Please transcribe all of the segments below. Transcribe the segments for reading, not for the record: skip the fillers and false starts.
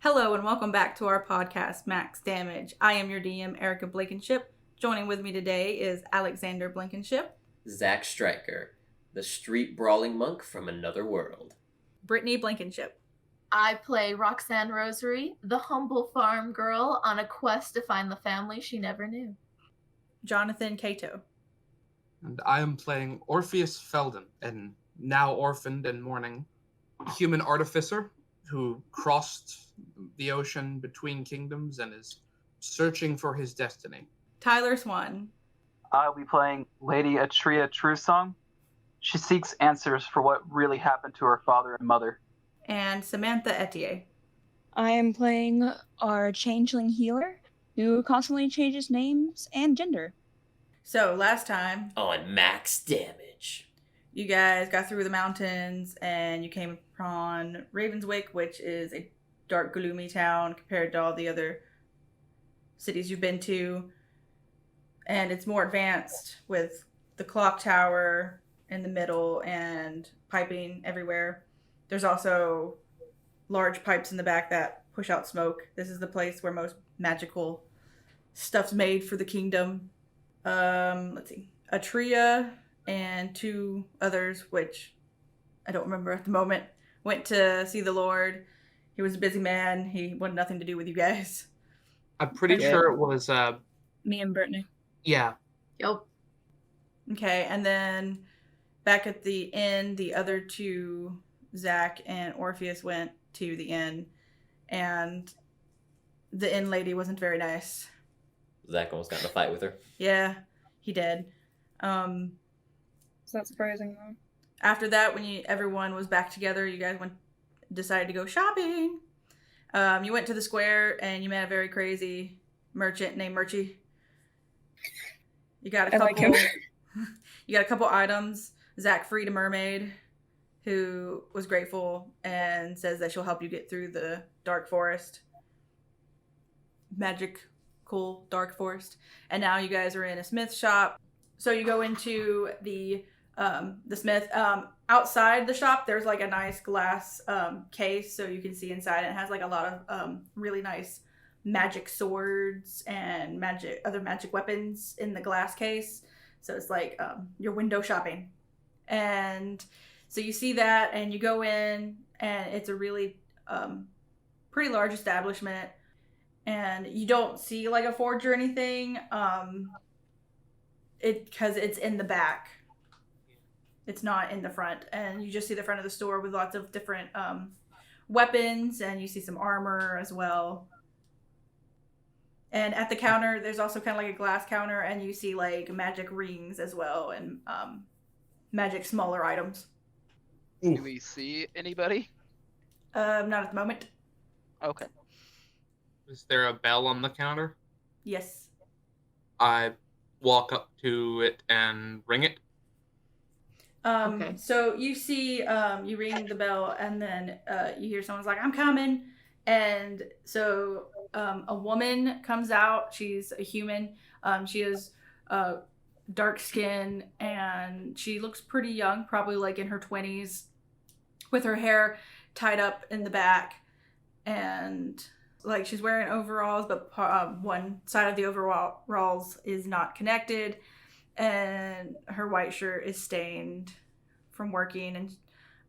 Hello and welcome back to our podcast, Max Damage. I am your DM, Erica Blankenship. Joining with me today is Alexander Blankenship, Zach Stryker, the street brawling monk from another world. Brittany Blankenship. I play Roxanne Rosary, the humble farm girl on a quest to find the family she never knew. Jonathan Cato. And I am playing Orpheus Felden, an now orphaned and mourning human artificer who crossed the ocean between kingdoms and is searching for his destiny. Tyler Swan. I'll be playing Lady Atria Truesong. She seeks answers for what really happened to her father and mother. And Samantha Etier. I am playing our changeling healer, who constantly changes names and gender. So last time, On Max Damage. you guys got through the mountains and you came upon Ravenswick, which is a dark, gloomy town compared to all the other cities you've been to. And it's more advanced with the clock tower in the middle and piping everywhere. There's also large pipes in the back that push out smoke. This is the place where most magical stuff's made for the kingdom. Let's see. Atria and two others, which I don't remember at the moment, went to see the Lord. He was a busy man. He wanted nothing to do with you guys. I'm pretty sure it was, Me and Brittany. yeah. Yup. Okay, and then back at the inn, the other two, Zach and Orpheus, went to the inn, and the inn lady wasn't very nice. Zach almost got in a fight with her. Yeah, he did. It's not surprising, though. After that, when everyone was back together, you guys decided to go shopping. You went to the square and you met a very crazy merchant named Murchie. You got a I couple. like him. You got a couple items. Zach freed a mermaid who was grateful and says that she'll help you get through the dark forest. Magical dark forest. And now you guys are in a smith shop. So you go into the smith. Outside the shop, there's like a nice glass case so you can see inside. It has like a lot of really nice magic swords and other magic weapons in the glass case. So it's like your window shopping. And so you see that and you go in and it's a really pretty large establishment. And you don't see like a forge or anything because it's in the back. It's not in the front. And you just see the front of the store with lots of different weapons, and you see some armor as well. And at the counter, there's also kind of like a glass counter, and you see like magic rings as well and magic smaller items. Do we see anybody? Not at the moment. Okay. Is there a bell on the counter? Yes. I walk up to it and ring it. Okay. So you see, you ring the bell, and then you hear someone's like, "I'm coming," and so a woman comes out. She's a human. She has dark skin, and she looks pretty young, probably like in her 20s, with her hair tied up in the back, and like she's wearing overalls, but one side of the overalls is not connected, and her white shirt is stained from working,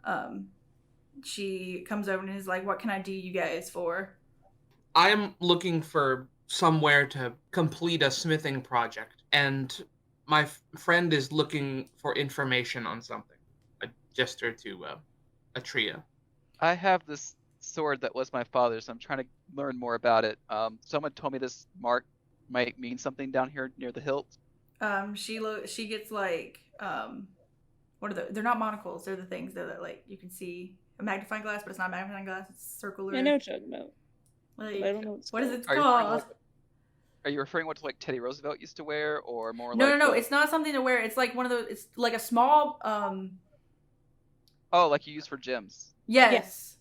and she comes over and is like, "What can I do you guys for?" I am looking for somewhere to complete a smithing project, and my friend is looking for information on something. I gesture to Atria. I have this sword that was my father's. I'm trying to learn more about it. Someone told me this mark might mean something down here near the hilt. She gets like what are they're not monocles, they're the things that are like you can see a magnifying glass, but it's not a magnifying glass, it's circular. I know what you're talking about. Like, But I don't know what it's what is called. it Are you called? Are you referring what like Teddy Roosevelt used to wear, or more No, like? no, it's not something to wear. It's like one of those. It's like a small. Oh, like you use for gyms. Yes.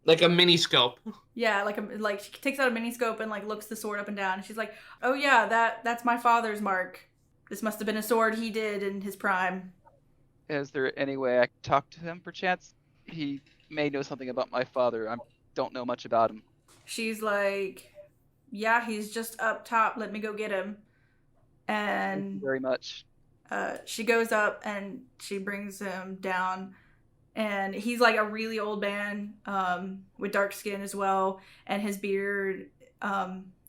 Like a mini scope. Yeah, like she takes out a mini scope and like looks the sword up and down. And she's like, "Oh yeah, that's my father's mark. This must have been a sword he did in his prime." Is there any way I could talk to him, perchance? He may know something about my father. I don't know much about him. she's like, yeah, he's just up top. Let me go get him. Thank you And very much. she goes up and she brings him down. And he's like a really old man with dark skin as well. And his beard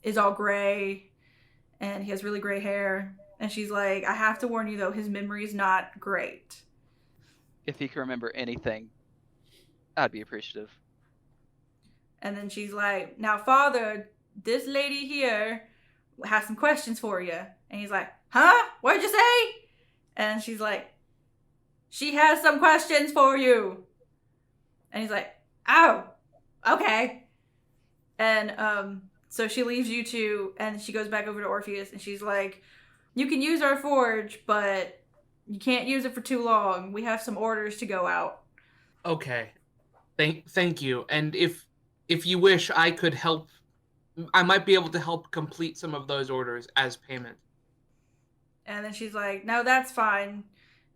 is all gray. And he has really gray hair. And she's like, I have to warn you, though, his memory is not great. If he can remember anything, I'd be appreciative. And then she's like, now, Father, this lady here has some questions for you. And he's like, huh? What'd you say? And she's like, she has some questions for you. And he's like, oh, okay. And so she leaves you two, and she goes back over to Orpheus, and she's like, you can use our forge, but you can't use it for too long. We have some orders to go out. Okay. Thank you. And if you wish, I could help. I might be able to help complete some of those orders as payment. And then she's like, no, that's fine.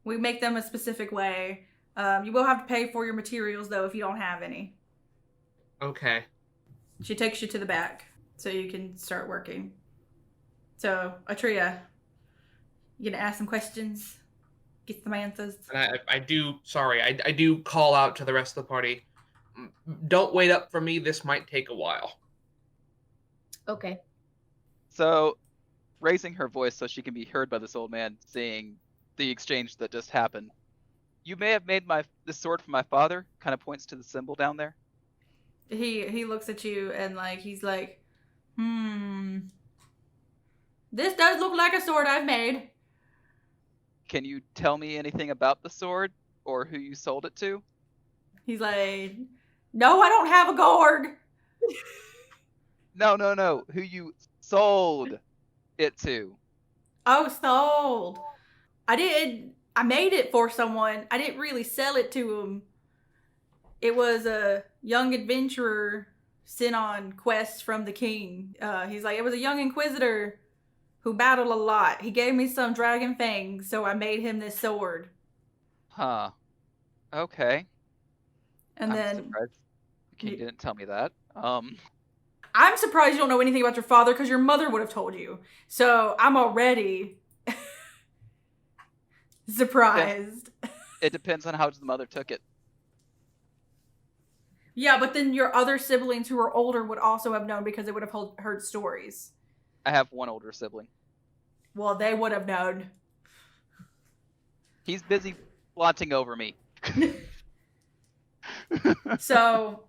We make them a specific way. You will have to pay for your materials, though, if you don't have any. Okay. She takes you to the back so you can start working. So, Atria, you gonna ask some questions? Get some answers? And I do call out to the rest of the party. Don't wait up for me. This might take a while. Okay. So, raising her voice so she can be heard by this old man, seeing the exchange that just happened. You may have made this sword for my father. Kind of points to the symbol down there. He looks at you and he's like, this does look like a sword I've made. Can you tell me anything about the sword or who you sold it to? He's like, no, I don't have a gourd. No. Who you sold it to? Oh, sold. I made it for someone. I didn't really sell it to him. It was a young adventurer sent on quests from the king. He's like, it was a young inquisitor who battled a lot. He gave me some dragon fangs, so I made him this sword. Huh. Okay. And I'm then surprised the king didn't tell me that. I'm surprised you don't know anything about your father because your mother would have told you. So I'm already surprised. It depends on how the mother took it. Yeah, but then your other siblings who are older would also have known because they would have heard stories. I have one older sibling. Well, they would have known. He's busy flaunting over me. So,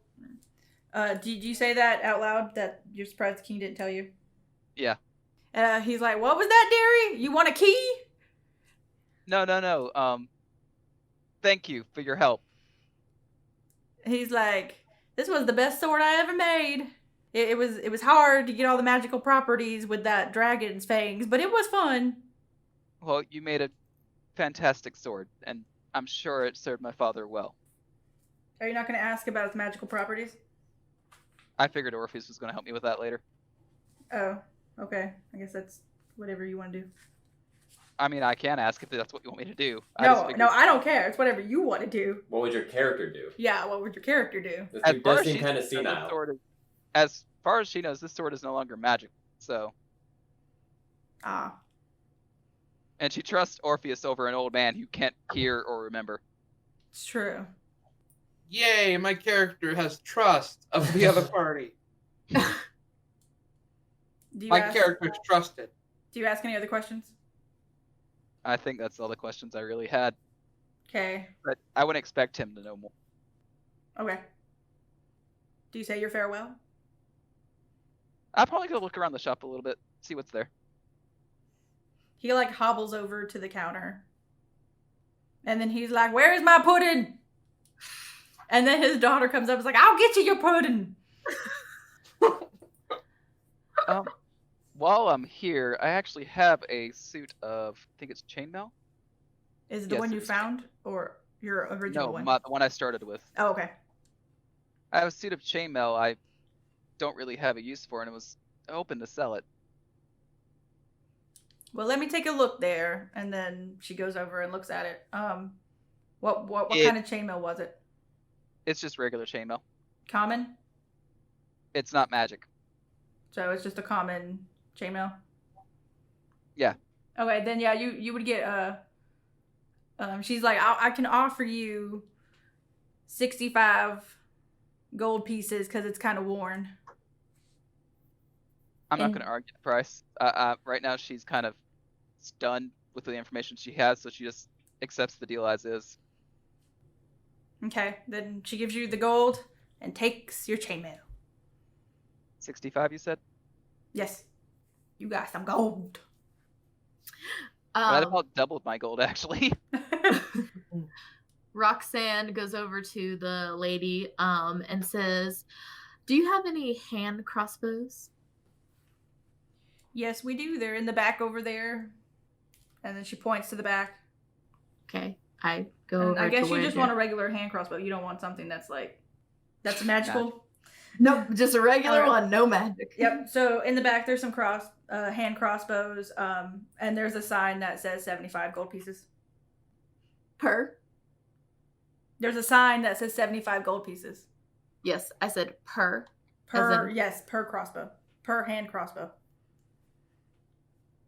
did you say that out loud, that you're surprised the king didn't tell you? Yeah. He's like, what was that, dearie? You want a key? No. Thank you for your help. He's like, this was the best sword I ever made. It was hard to get all the magical properties with that dragon's fangs, but it was fun. Well, you made a fantastic sword, and I'm sure it served my father well. Are you not going to ask about its magical properties? I figured Orpheus was going to help me with that later. Oh, okay. I guess that's whatever you want to do. I mean, I can ask if that's what you want me to do. No, I don't care. It's whatever you want to do. What would your character do? Yeah, what would your character do? This As dude far does as seem she's kind of concerned, this senile. sword as far as she knows, this sword is no longer magic. So, Ah. and she trusts Orpheus over an old man who can't hear or remember. It's true. Yay, my character has trust of the other party. My character's trusted. Do you ask any other questions? I think that's all the questions I really had. Okay. But I wouldn't expect him to know more. Okay. Do you say your farewell? I'll probably go look around the shop a little bit, see what's there. He hobbles over to the counter. And then he's like, where is my pudding? And then his daughter comes up and is like, I'll get you your pudding. While I'm here, I actually have a suit of, I think it's chainmail? Is it the Yes, one you it's- found? Or your original No, one? the one I started with. Oh, okay. I have a suit of chainmail I don't really have a use for, and it was open to sell it. Well, let me take a look there. And then she goes over and looks at it. What It- kind of chainmail was it? It's just regular chainmail. Common? It's not magic. So it's just a common chainmail? Yeah. Okay, then yeah, you would get she's like, I can offer you 65 gold pieces because it's kind of worn. I'm not And- going to argue the price. Right now, she's kind of stunned with the information she has, so she just accepts the deal as is. Okay, then she gives you the gold and takes your chainmail. 65, you said? Yes, you got some gold. I'd about doubled my gold, actually. Roxanne goes over to the lady and says, "Do you have any hand crossbows?" Yes, we do. They're in the back over there. And then she points to the back. Okay, I go And over. I guess to you just where want a regular hand crossbow. You don't want something that's magical. Nope, just a regular Alright. one, no magic. Yep. So in the back, there's some hand crossbows, and there's a sign that says 75 gold pieces. Per? There's a sign that says 75 gold pieces. Yes, I said per. Per As in- per crossbow. Per hand crossbow.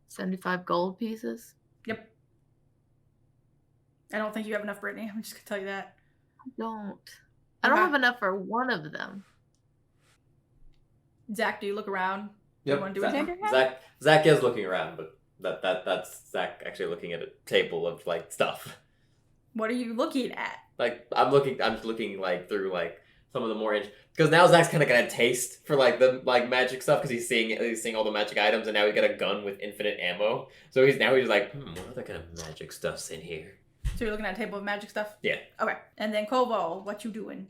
75 gold pieces. Yep. I don't think you have enough, Brittany. I'm just gonna tell you that. I don't Okay. have enough for one of them. Zach, do you look around? Yep. You wanna do Zach, anything? Zach is looking around, but that's Zach actually looking at a table of like stuff. What are you looking at? Like I'm just looking like through like some of the more because now Zach's kind of got a taste for like the like magic stuff because he's seeing all the magic items and now he's got a gun with infinite ammo. So he's like, what other kind of magic stuff's in here? So you're looking at a table of magic stuff? Yeah. Okay. And then Koval, what you doing?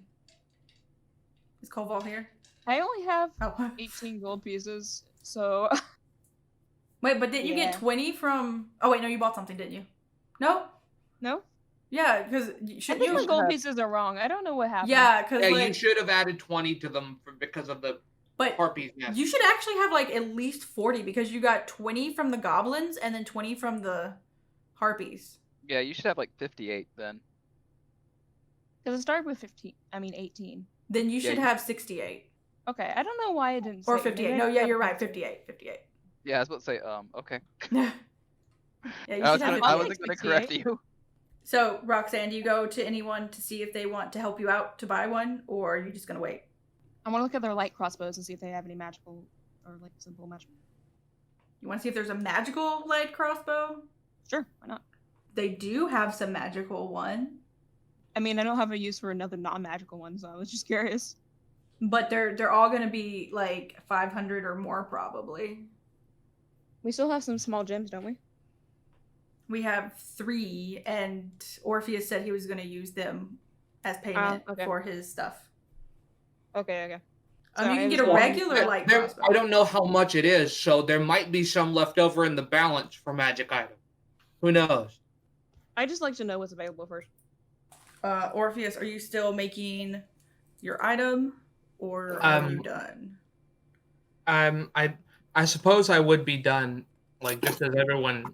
Is Koval here? I only have Oh. 18 gold pieces, so Wait, but didn't you get Yeah. 20 from... Oh, wait, no, you bought something, didn't you? No? no. Yeah, because... I Shouldn't think you... my gold pieces are wrong. I don't know what happened. Yeah, because Yeah, like... you should have added 20 to them because of the But harpies nest. you should actually have, like, at least 40 because you got 20 from the goblins and then 20 from the harpies. Yeah, you should have like 58 then. Because it started with 18. Then you Yeah, should you- have 68. Okay, I don't know why it didn't say. Or Maybe 58. I No, just yeah, have you're right. 58. 58. Yeah, I was about to say, okay. Yeah, you I should have 58. wasn't gonna correct you. So, Roxanne, do you go to anyone to see if they want to help you out to buy one, or are you just going to wait? I want to look at their light crossbows and see if they have any magical or like simple magical. You want to see if there's a magical light crossbow? Sure, why not? They do have some magical one, I mean, I don't have a use for another non-magical one, so I was just curious. but they're all going to be like 500 or more probably. We still have some small gems, don't we? We have 3, and Orpheus said he was going to use them as payment okay. for his stuff. Okay. You Sorry, can I get a was wrong. regular light There- crossbow. I don't know how much it is, so there might be some left over in the balance for magic item. Who knows? I just like to know what's available first. Orpheus, are you still making your item, or are you Um, done? I suppose I would be done, like just as everyone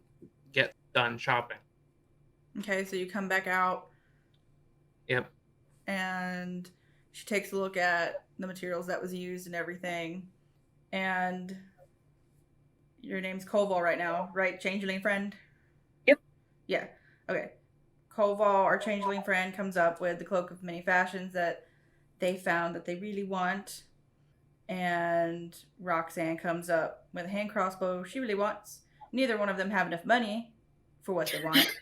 gets done shopping. Okay, so you come back out. Yep. And she takes a look at the materials that was used and everything. And your name's Koval right now, right? Changeling friend? Yep. Yeah. Okay. Koval, our changeling friend, comes up with the cloak of many fashions that they found that they really want. And Roxanne comes up with a hand crossbow she really wants. Neither one of them have enough money for what they want.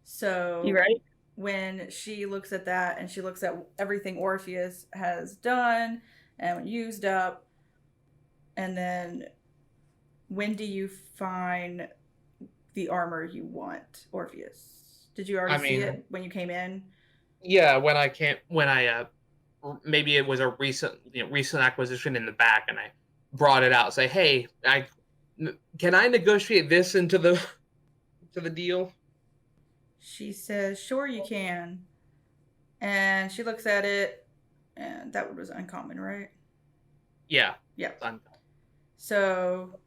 So You ready? when she looks at that and she looks at everything Orpheus has done and used up, and then when do you find the armor you want, Orpheus? Did you already see it when you came in? Yeah, maybe it was a recent acquisition in the back, and I brought it out. Say, hey, can I negotiate this into the deal? She says, sure you can. And she looks at it, and that was uncommon, right? Yeah. Yeah. Uncommon. So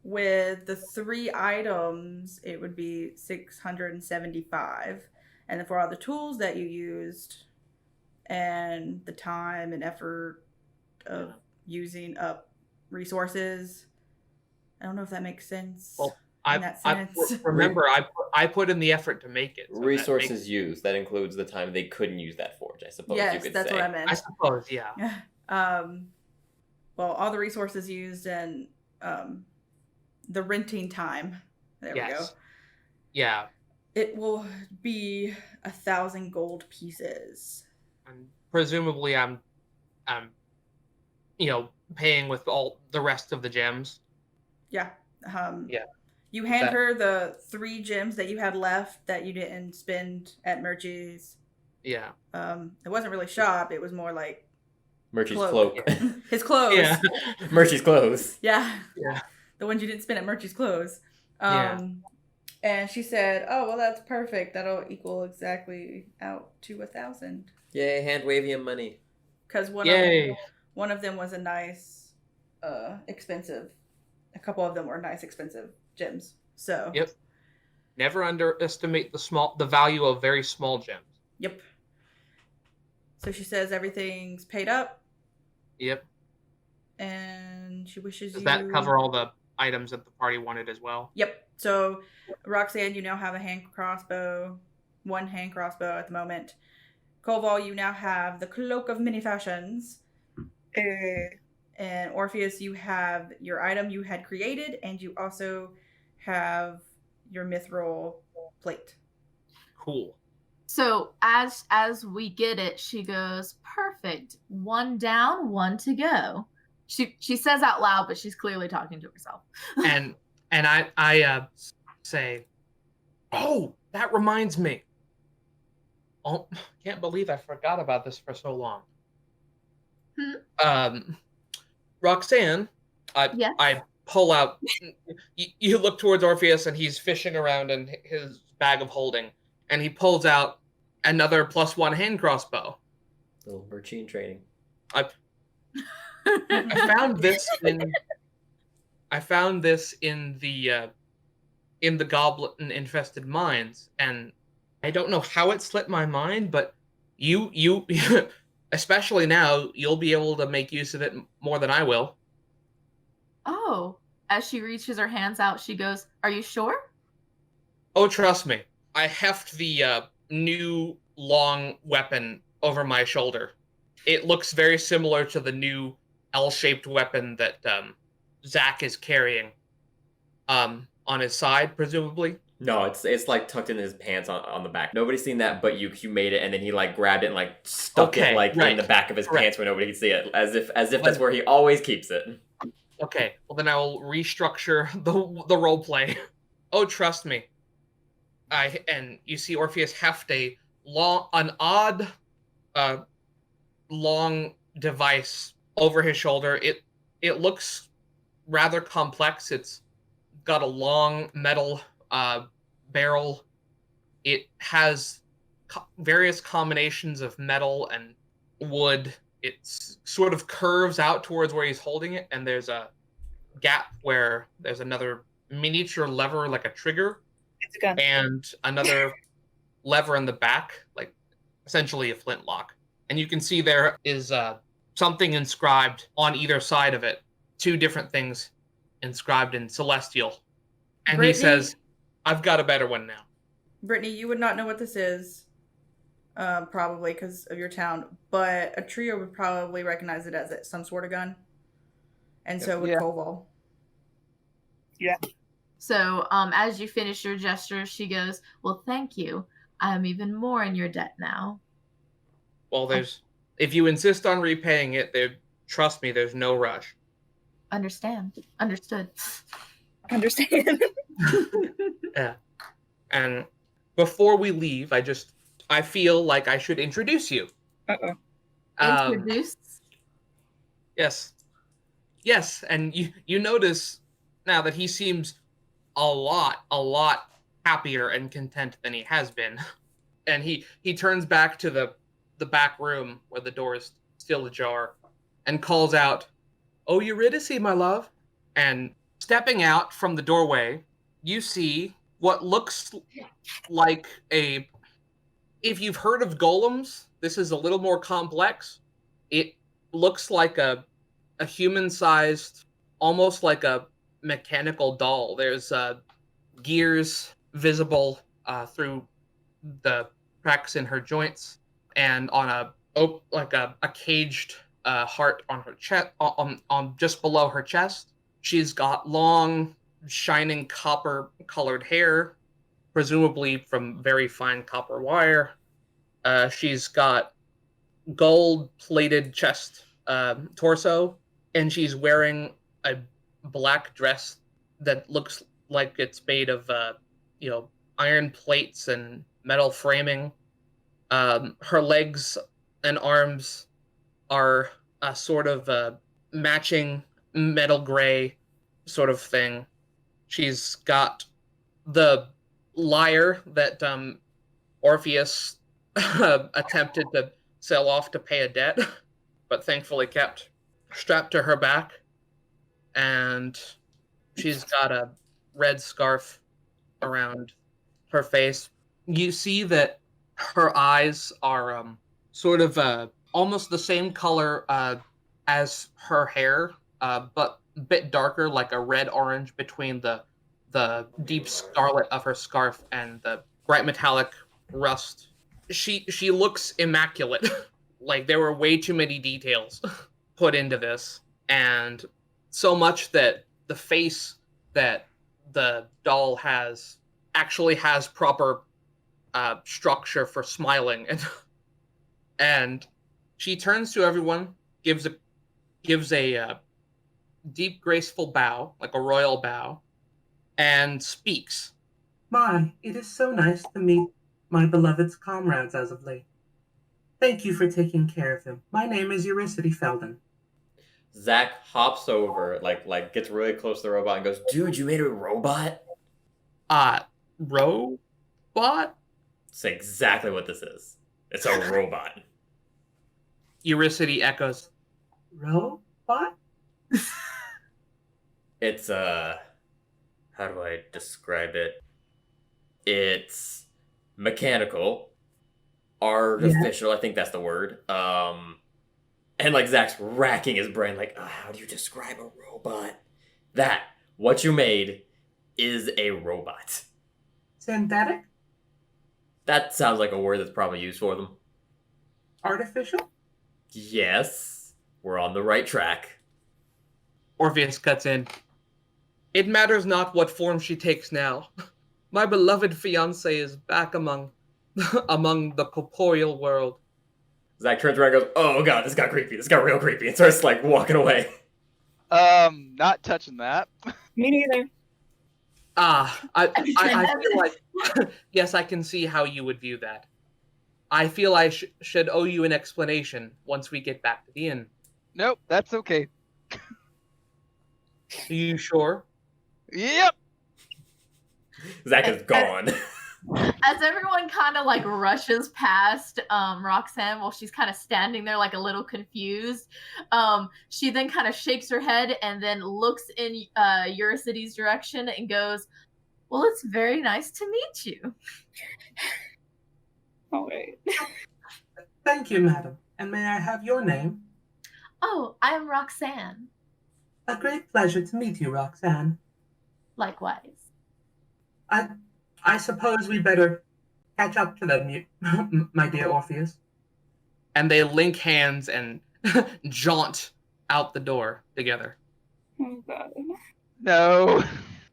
with the 3 items, it would be 675. And then for all the tools that you used and the time and effort of using up resources. I don't know if that makes sense. Well, in that sense. remember, I put in the effort to make it. So Resources used. That includes the time they couldn't use that forge, I suppose you Yes, could that's say. what I meant. I suppose, yeah. Well, all the resources used and the renting time. There we go. Yeah. It will be 1,000 gold pieces. And presumably I'm paying with all the rest of the gems. Yeah. Yeah. You hand her the 3 gems that you had left that you didn't spend at Murchie's. Yeah. It wasn't really shop. It was more like Murchie's cloak. Yeah. His clothes. Yeah. Murchie's clothes. Yeah. Yeah. The ones you didn't spend at Murchie's clothes. Yeah. And she said, "Oh, well, that's perfect. That'll equal exactly out to 1,000." Yay, hand wavy him money. Because one of them was a nice, expensive. A couple of them were nice, expensive gems. So. Yep. Never underestimate the value of very small gems. Yep. So she says everything's paid up. Yep. And she wishes Does you. that cover all the items that the party wanted as well? Yep. So, Roxanne, you now have a hand crossbow, 1 hand crossbow at the moment. Koval, you now have the Cloak of Many Fashions. And Orpheus, you have your item you had created, and you also have your mithril plate. Cool. So as we get it, she goes, "Perfect. 1 down, 1 to go." She says out loud, but she's clearly talking to herself. and I say, "Oh, that reminds me. Oh, can't believe I forgot about this for so long." Roxanne, Yes? I pull out. You look towards Orpheus, and he's fishing around in his bag of holding, and he pulls out another +1 hand crossbow. Little Murchie training. I found this in the goblin infested mines, and I don't know how it slipped my mind, but you especially now, you'll be able to make use of it more than I will. Oh. As she reaches her hands out, she goes, "Are you sure?" Oh, trust me. I heft the new long weapon over my shoulder. It looks very similar to the new L-shaped weapon that Zach is carrying on his side, presumably. No, it's like tucked in his pants on the back. Nobody's seen that but you. You made it, and then he like grabbed it and like stuck it like in the back of his pants where nobody could see it, as if that's where he always keeps it. Okay, well then I will restructure the role play. Oh, trust me. And you see Orpheus heft an odd long device over his shoulder. It looks rather complex. It's got a long metal barrel. It has various combinations of metal and wood. It sort of curves out towards where he's holding it, and there's a gap where there's another miniature lever, like a trigger, It's a gun. and another lever in the back, like essentially a flintlock. And you can see there is something inscribed on either side of it, 2 different things inscribed in Celestial. And Brittany? he says, "I've got a better one now." Brittany, you would not know what this is. Probably because of your town, but a trio would probably recognize it as some sort of gun, and so would Koval. So as you finish your gesture, she goes, "Well, thank you. I'm even more in your debt now." Well, if you insist on repaying it, trust me, there's no rush. Understood. Understand? Yeah. And before we leave, I feel like I should introduce you. Introduce? Yes, and you notice now that he seems a lot happier and content than he has been. And he turns back to the back room where the door is still ajar and calls out, "Oh, Eurydice, my love." And stepping out from the doorway, you see what looks like if you've heard of golems, this is a little more complex. It looks like a a human-sized, almost like a mechanical doll. There's gears visible through the cracks in her joints, and on a caged heart on her chest, on just below her chest. She's got long, shining copper-colored hair, presumably from very fine copper wire. She's got gold-plated chest, torso, and she's wearing a black dress that looks like it's made of, iron plates and metal framing. Her legs and arms are a sort of matching metal gray sort of thing. She's got the lyre that Orpheus attempted to sell off to pay a debt, but thankfully kept strapped to her back. And she's got a red scarf around her face. You see that her eyes are sort of almost the same color as her hair, but a bit darker, like a red-orange between the deep scarlet of her scarf and the bright metallic rust. She looks immaculate. Like, there were way too many details put into this, and so much that the face that the doll has actually has proper structure for smiling, and she turns to everyone, gives a deep, graceful bow, like a royal bow, and speaks. My, it is so nice to meet my beloved's comrades as of late. Thank you for taking care of him. My name is Eurycity Felden. Zach hops over, like gets really close to the robot and goes, "Dude, you made a robot?" Robot? It's exactly what this is. It's a robot. Eurycity echoes. Robot? It's how do I describe it? It's mechanical, artificial, I think that's the word. And like Zach's racking his brain, like, how do you describe a robot? What you made is a robot. Synthetic? That sounds like a word that's probably used for them. Artificial? Yes, we're on the right track. Orpheus cuts in. It matters not what form she takes now. My beloved fiancé is back among the corporeal world. Zach turns around and goes, "Oh god, this got creepy. This got real creepy." And starts like walking away. Not touching that. Me neither. I feel like, yes, I can see how you would view that. I feel I should owe you an explanation once we get back to the inn. Nope, that's okay. Are you sure? Yep. Zach is gone. As everyone kind of like rushes past Roxanne while she's kind of standing there like a little confused, she then kind of shakes her head and then looks in Eurycity's direction and goes, "Well, it's very nice to meet you." Oh, wait. Thank you, madam. And may I have your name? Oh, I'm Roxanne. A great pleasure to meet you, Roxanne. Likewise. I suppose we better catch up to them, my dear Orpheus. And they link hands and jaunt out the door together. Oh, God. No.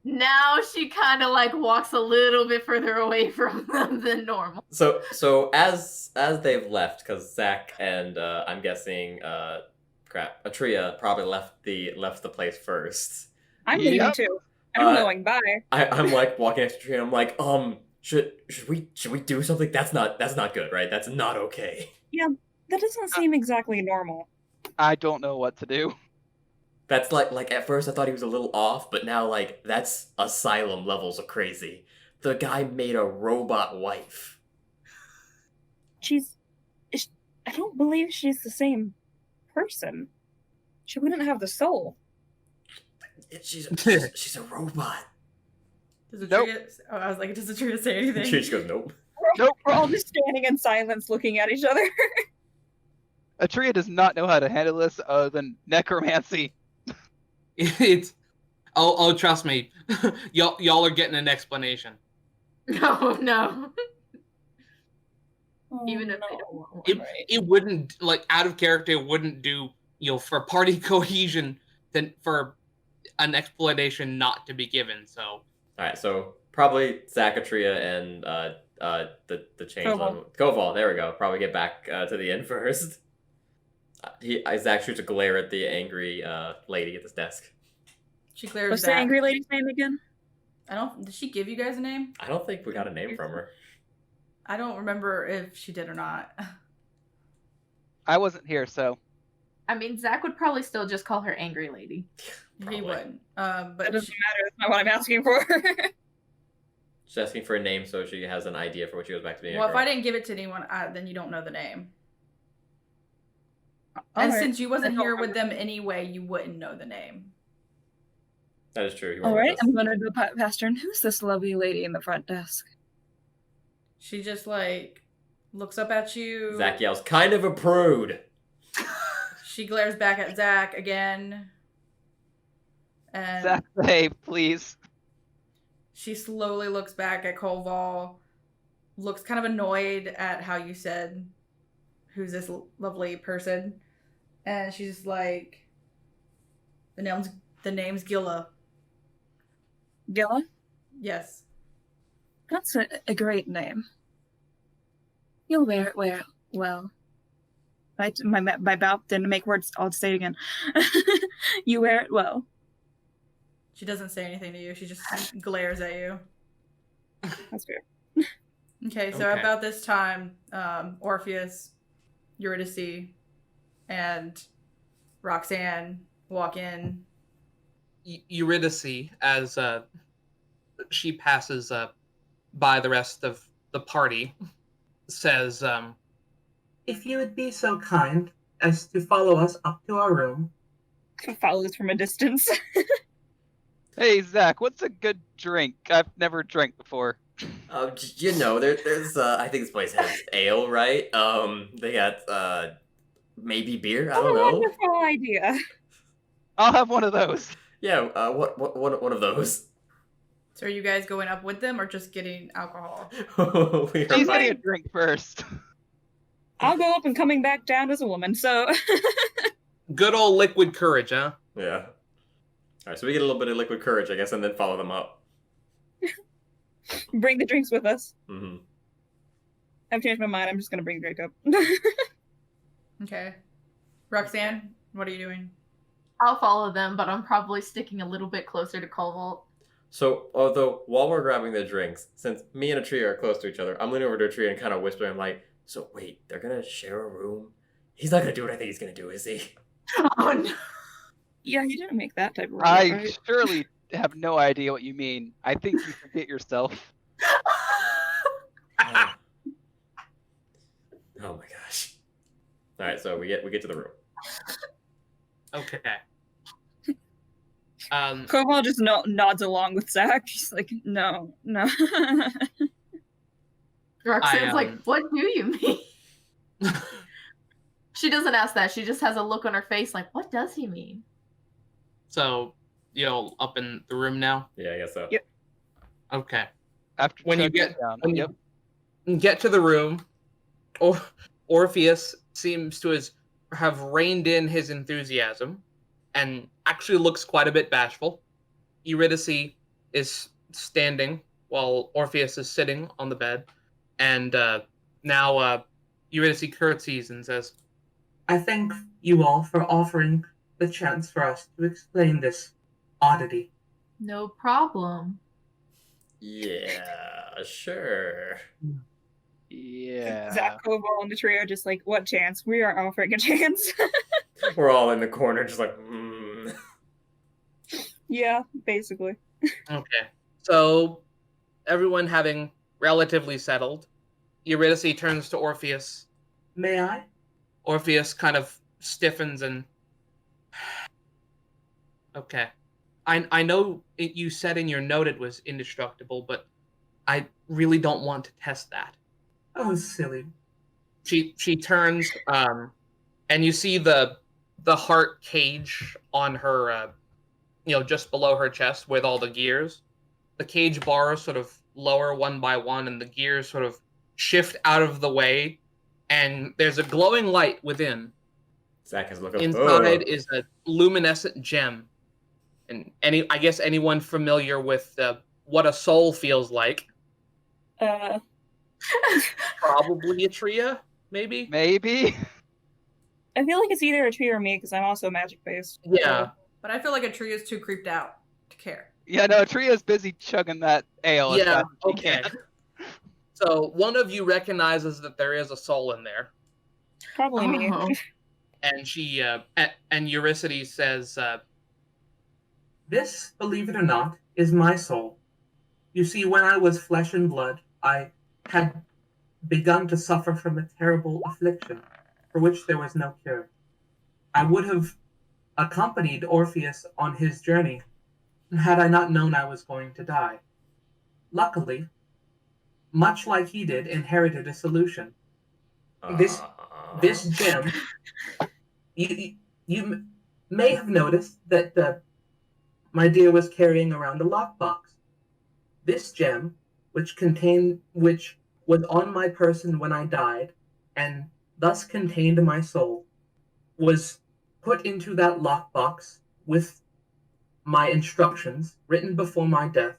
Now she kind of like walks a little bit further away from them than normal. So as they've left, because Zach and I'm guessing Atria probably left the place first. I'm leaving too. I'm going bye. I'm like walking next to Atria and I'm like, should we do something? That's not good, right? That's not okay. Yeah, that doesn't seem exactly normal. I don't know what to do. That's like at first I thought he was a little off, but now like that's asylum levels of crazy. The guy made a robot wife. I don't believe she's the same person. She wouldn't have the soul. She's a robot. Does Nope. I was like, does Atria say anything? She just goes, nope. Nope. We're all just standing in silence looking at each other. Atria does not know how to handle this other than necromancy. It's oh trust me, y'all are getting an explanation. No, no. Oh, Even if they no. don't want one. It wouldn't, like, out of character, it wouldn't do, for party cohesion than for an explanation not to be given. So All right, so probably Zacatria and the changeling Koval. There we go. Probably get back to the inn first. Zach shoots a glare at the angry lady at this desk. She glares What's back. the angry lady's name again? Did she give you guys a name? I don't think we got a name from her. I don't remember if she did or not. I wasn't here, so I mean, Zach would probably still just call her Angry Lady. Probably. He wouldn't. That But doesn't matter. That's not what I'm asking for. She's asking for a name so she has an idea for when she goes back to being a well, if girl. I didn't give it to anyone, then you don't know the name. All And right. since you wasn't I don't here with them anyway, you wouldn't know the name. That is true. You All weren't right, with us. I'm gonna go past her. And who's this lovely lady in the front desk? She just like looks up at you. Zach yells, "Kind of a prude." She glares back at Zach again. And Zach, hey, please. she slowly looks back at Koval, looks kind of annoyed at how you said, "Who's this lovely person?" And she's just like, the name's Gilla. Gilla? Yes. That's a great name. You'll wear it well. My mouth didn't make words. I'll say it again. You wear it well. She doesn't say anything to you. She just glares at you. That's fair. Okay, so Okay. about this time, Orpheus, Eurydice, and Roxanne walk in. Eurydice, as she passes by the rest of the party, says, If you would be so kind as to follow us up to our room. Follow this from a distance. Hey, Zach, what's a good drink? I've never drank before. There's I think this place has ale, right? They got maybe beer. I don't What a know. wonderful idea. I'll have one of those. Yeah. What one of those? So are you guys going up with them or just getting alcohol? We are She's fine. getting a drink first. I'll go up and coming back down as a woman, so good old liquid courage, huh? Yeah. All right, so we get a little bit of liquid courage, I guess, and then follow them up. bring the drinks with us. Mm-hmm. I've changed my mind. I'm just gonna bring the drink up. Okay. Roxanne, what are you doing? I'll follow them, but I'm probably sticking a little bit closer to Cobalt. So, although while we're grabbing the drinks, since me and a tree are close to each other, I'm leaning over to a tree and kind of whispering, I'm like, "So wait, they're gonna share a room? He's not gonna do what I think he's gonna do, is he?" Oh no. Yeah, you didn't make that type of rule, I right? surely have no idea what you mean. I think you forget yourself. Oh. Oh my gosh! All right, so we get to the room. Okay. Koval just nods along with Zach. She's like, no. Roxanne's like, I, what do you mean? She doesn't ask that. She just has a look on her face like, what does he mean? So, up in the room now? Yeah, I guess so. Yep. Okay. After When you checking get it down. when Yep. you get to the room, Orpheus seems to have reined in his enthusiasm and actually looks quite a bit bashful. Eurydice is standing while Orpheus is sitting on the bed, and now Eurydice curtsies and says, I thank you all for offering the chance for us to explain this oddity. No problem. Yeah, sure. Yeah. Zach, Koval, and the trio are just like, what chance? We are offering a chance. We're all in the corner, just like, hmm. Yeah, basically. okay. So, everyone having relatively settled, Eurydice turns to Orpheus. May I? Orpheus kind of stiffens and... Okay. I know you said in your note it was indestructible, but I really don't want to test that. Oh, silly. She turns and you see the heart cage on her, just below her chest with all the gears. The cage bars sort of lower one by one, and the gears sort of shift out of the way, and there's a glowing light within. Zach is looking. Inside is a luminescent gem, and I guess anyone familiar with what a soul feels like, probably a Tria, maybe. Maybe. I feel like it's either a tree or me because I'm also magic based. Yeah. But I feel like a tree is too creeped out to care. Yeah, no, Tria's busy chugging that ale. as Yeah, fast as she okay. can. So one of you recognizes that there is a soul in there, Probably me. Oh. and she and Eurycides says, This, believe it or not, is my soul. You see, when I was flesh and blood, I had begun to suffer from a terrible affliction, for which there was no cure. I would have accompanied Orpheus on his journey, had I not known I was going to die. Luckily, much like he did, inherited a solution. This gem, you may have noticed that my dear was carrying around a lockbox. This gem, which was on my person when I died, and thus contained my soul, was put into that lockbox with my instructions written before my death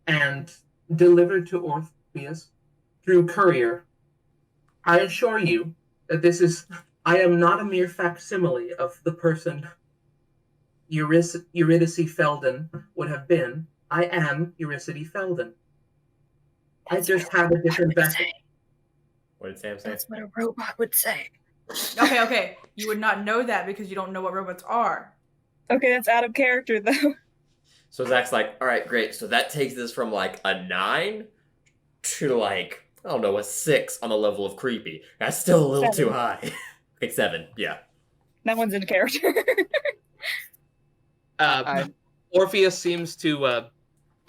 and delivered to Orpheus through courier. I assure you that I am not a mere facsimile of the person Eurydice Felden would have been. I am Eurydice Felden. I just have a different vessel. What did Sam say? That's what a robot would say. Okay. You would not know that because you don't know what robots are. Okay, that's out of character though. So Zach's like, all right, great. So that takes this from like a 9 to like, I don't know, a 6 on the level of creepy. That's still a little 7. too high. Okay, 7, yeah. That one's in character. Orpheus seems to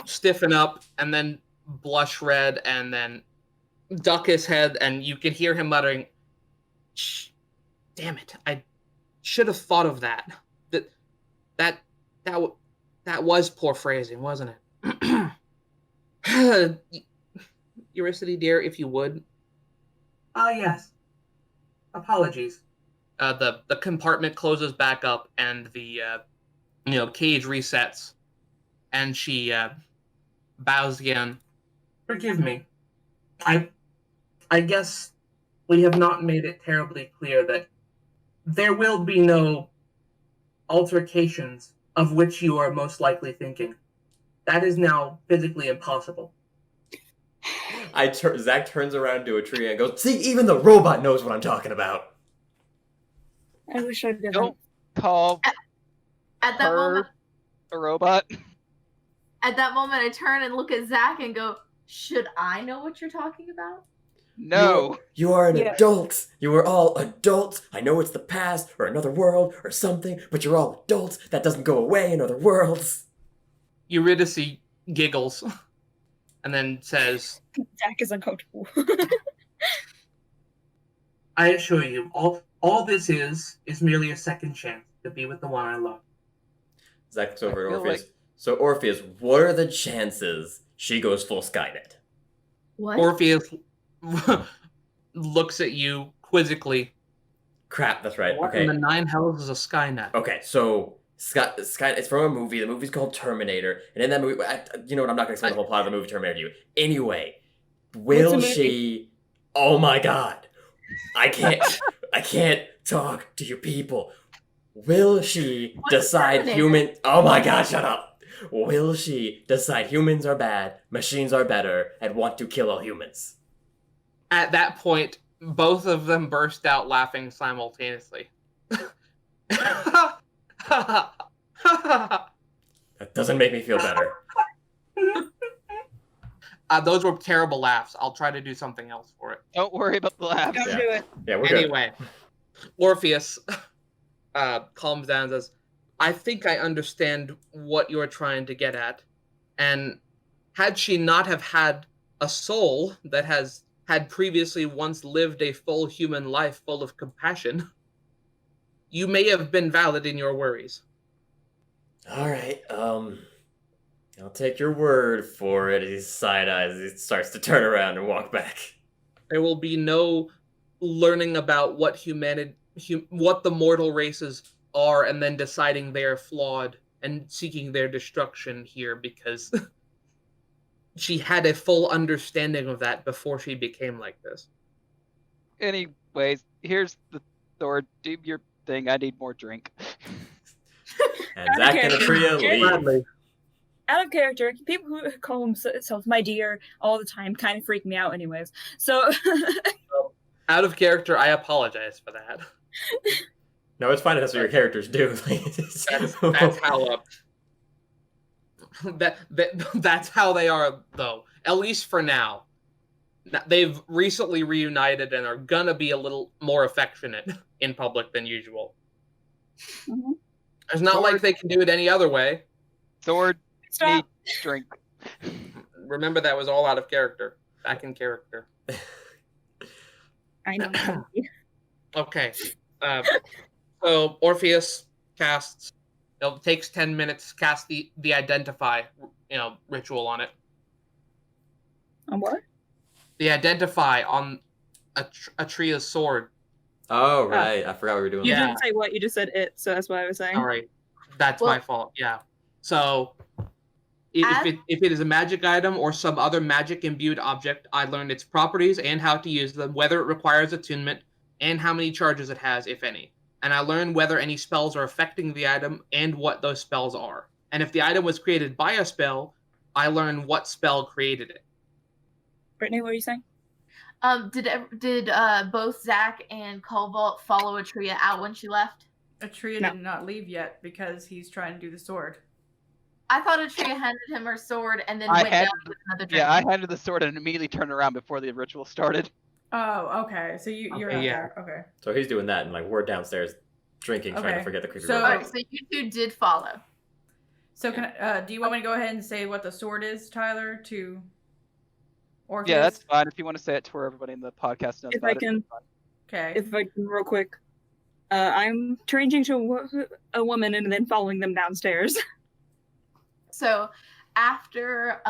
stiffen up and then blush red and then duck his head, and you can hear him muttering, "Shh, damn it, I should have thought of that. That was poor phrasing, wasn't it?" Eurycides, dear, if you would. Yes. Apologies. The compartment closes back up, and the cage resets, and she bows again. Forgive me. I guess we have not made it terribly clear that there will be no altercations of which you are most likely thinking. That is now physically impossible. Zach turns around to a tree and goes, see, even the robot knows what I'm talking about. I wish I didn't. Don't call At that her moment, a robot. at that moment, I turn and look at Zach and go, "Should I know what you're talking about?" No. You are an Yeah. adult. You are all adults. I know it's the past or another world or something, but you're all adults. That doesn't go away in other worlds. Eurydice giggles and then says, Zach is uncomfortable. I assure you, all this is merely a second chance to be with the one I love. Zach looks over I at feel Orpheus. like- So Orpheus, what are the chances she goes full Skynet? What? Orpheus looks at you quizzically. Crap, that's right. What Okay. in the 9 hells is a Skynet? Okay, so Sky, it's from a movie. The movie's called Terminator, and in that movie, you know what? I'm not going to explain the whole plot of the movie Terminator to you. Anyway, will What's the she? Oh my God, I can't talk to you people. Will she What's decide Terminator? human? Oh my God, shut up. Will she decide humans are bad, machines are better, and want to kill all humans? At that point, both of them burst out laughing simultaneously. That doesn't make me feel better. Those were terrible laughs. I'll try to do something else for it. Don't worry about the laughs. Don't Yeah. do it. Yeah, we're good. Anyway, Orpheus calms down and says, I think I understand what you're trying to get at. And had she not have had a soul that had previously once lived a full human life full of compassion, you may have been valid in your worries. All right. I'll take your word for it. He side eyes. He starts to turn around and walk back. There will be no learning about what what the mortal races are, and then deciding they are flawed and seeking their destruction here, because she had a full understanding of that before she became like this. Anyways, here's the sword. Do your thing. I need more drink. And Zach and Atria leave. Gladly. Out of character, people who call themselves my dear all the time kind of freak me out anyways. So Out of character, I apologize for that. No, it's fine if that's what your characters do. That's how that's how they are, though. At least for now. They've recently reunited and are gonna be a little more affectionate in public than usual. Mhm. It's not like they can do it any other way. Sword, Stop. need drink. Remember, that was all out of character. Back in character. I know. Okay. So Orpheus casts. It takes 10 minutes to cast the identify, ritual on it. On what? The identify on Atria's sword. Oh, right. I forgot we were doing You that. didn't say what, you just said it, so that's what I was saying. All right. That's Well- my fault. Yeah. So if it is a magic item or some other magic imbued object, I learned its properties and how to use them, whether it requires attunement, and how many charges it has, if any. And I learned whether any spells are affecting the item and what those spells are. And if the item was created by a spell, I learned what spell created it. Brittany, what are you saying? Did both Zach and Cobalt follow Atria out when she left? Atria No. did not leave yet because he's trying to do the sword. I thought Atria handed him her sword and then I went down handed- with another drink. Yeah, I handed the sword and immediately turned around before the ritual started. Oh, okay. So you're Okay, out yeah. there. Okay. So he's doing that, and like we're downstairs drinking, trying to Okay. forget the creepy So- robot. Alright, so you two did follow. So do you want me to go ahead and say what the sword is, Tyler, to Orpheus? Yeah, that's fine. If you want to say it to where everybody in the podcast knows If about I it. can- that's fine. Okay. If I can, real quick. I'm changing to a woman and then following them downstairs. So after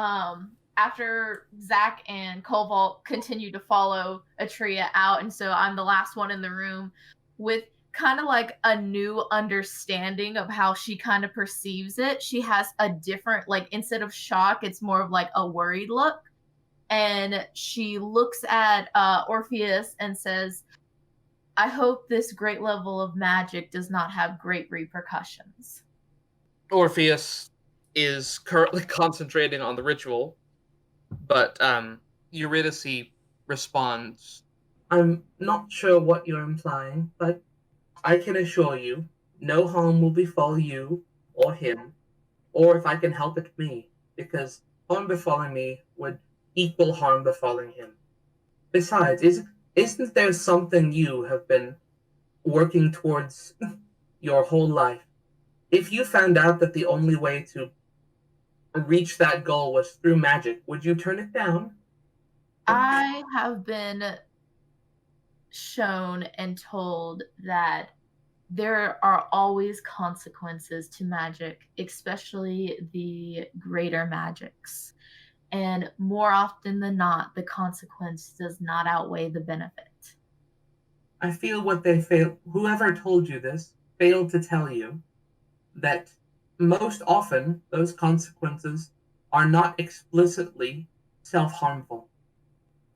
Zach and Cobalt continue to follow Atria out, and so I'm the last one in the room with kind of like a new understanding of how she kind of perceives it. She has a different, like, instead of shock, it's more of like a worried look. And she looks at Orpheus and says, I hope this great level of magic does not have great repercussions. Orpheus is currently concentrating on the ritual, but Eurydice responds. I'm not sure what you're implying, but I can assure you, no harm will befall you or him, or if I can help it, me, because harm befalling me would equal harm befalling him. Besides, isn't there something you have been working towards your whole life? If you found out that the only way to reach that goal was through magic, would you turn it down? I have been shown and told that there are always consequences to magic, especially the greater magics. And more often than not, the consequence does not outweigh the benefit. I feel whoever told you this failed to tell you that most often those consequences are not explicitly self-harmful,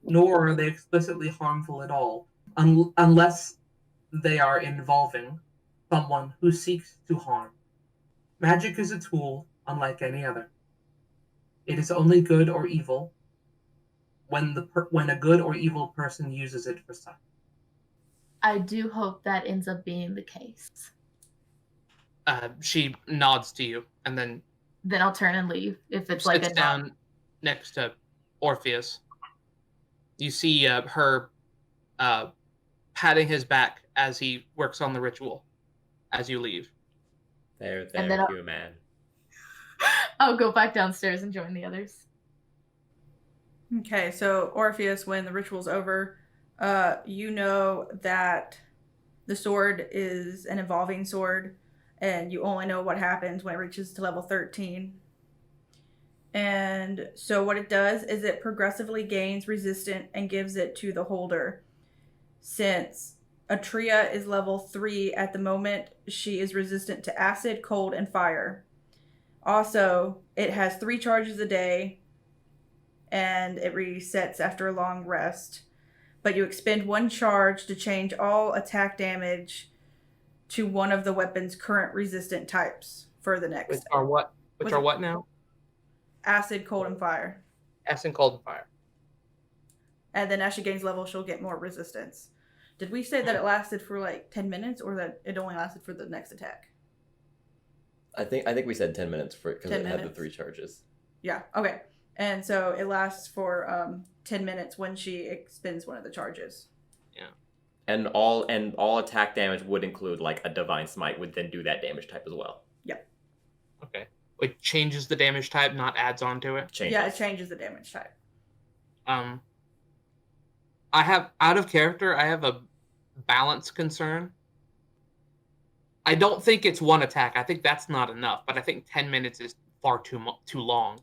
nor are they explicitly harmful at all, unless they are involving someone who seeks to harm. Magic is a tool unlike any other. It is only good or evil when a good or evil person uses it for such. I do hope that ends up being the case. She nods to you, and then Then I'll turn and leave if it's like sits a down next to Orpheus. You see her patting his back as he works on the ritual as you leave. There, And then you man. I'll go back downstairs and join the others. Okay, so Orpheus, when the ritual's over, you know that The sword is an evolving sword, and you only know what happens when it reaches to level 13. And so what it does is it progressively gains resistance and gives it to the holder. Since Atria is level 3 at the moment, she is resistant to acid, cold, and fire. Also, it has 3 charges a day, and it resets after a long rest. But you expend 1 charge to change all attack damage to one of the weapon's current resistant types for the next. Which are what? Which are what now? Acid, cold, and fire. Acid, cold, and fire. And then as she gains level, she'll get more resistance. Did we say that it lasted for like 10 minutes or that it only lasted for the next attack? I think we said 10 minutes for because 10 it had the minutes. 3 charges. Yeah, okay. And so it lasts for 10 minutes when she expends one of the charges. Yeah. And all attack damage would include like a divine smite would then do that damage type as well. Yep. Okay. It changes the damage type, not adds on to it. Changes. Yeah, it changes the damage type. I have out of character. I have a balance concern. I don't think it's 1 attack. I think that's not enough. But I think 10 minutes is far too long.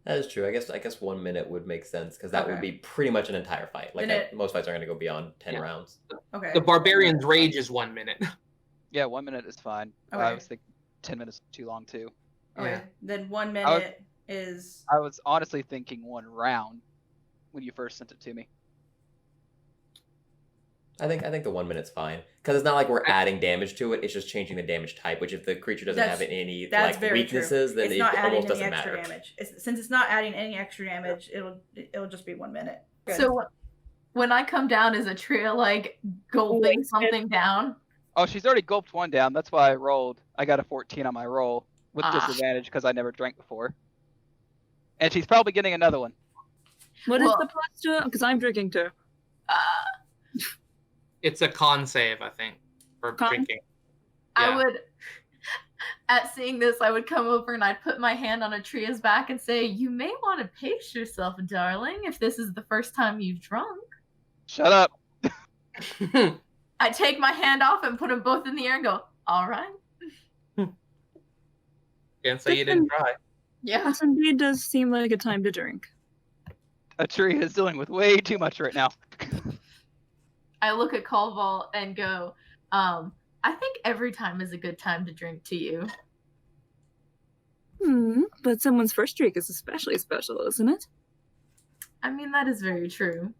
That is true. I guess 1 minute would make sense because that would be pretty much an entire fight. Like most fights are going to go beyond 10 rounds. Okay. The barbarian's rage is 1 minute. Yeah, 1 minute is fine. Okay. I was thinking 10 minutes is too long too. Okay. Yeah. Then 1 minute is. I was honestly thinking 1 round when you first sent it to me. I think the 1 minute's fine because it's not like we're adding damage to it. It's just changing the damage type. Which if the creature doesn't have any like weaknesses, then it's it not adding almost any doesn't extra matter. damage. Since it's not adding any extra damage, it'll just be 1 minute. Good. So when I come down, is Atria like gulping something down? Oh, she's already gulped 1 down. That's why I rolled. I got a 14 on my roll with disadvantage because I never drank before. And she's probably getting another one. What is the plus to it? Because I'm drinking too. It's a con save, I think, for drinking. Yeah. I would, at seeing this, I would come over and I'd put my hand on Atria's back and say, "You may want to pace yourself, darling, if this is the first time you've drunk." Shut up. I take my hand off and put them both in the air and go, "All right." Can't say you didn't try. Yeah. This indeed does seem like a time to drink. Atria is dealing with way too much right now. I look at Colval and go, I think every time is a good time to drink to you. But someone's first drink is especially special, isn't it? I mean, that is very true.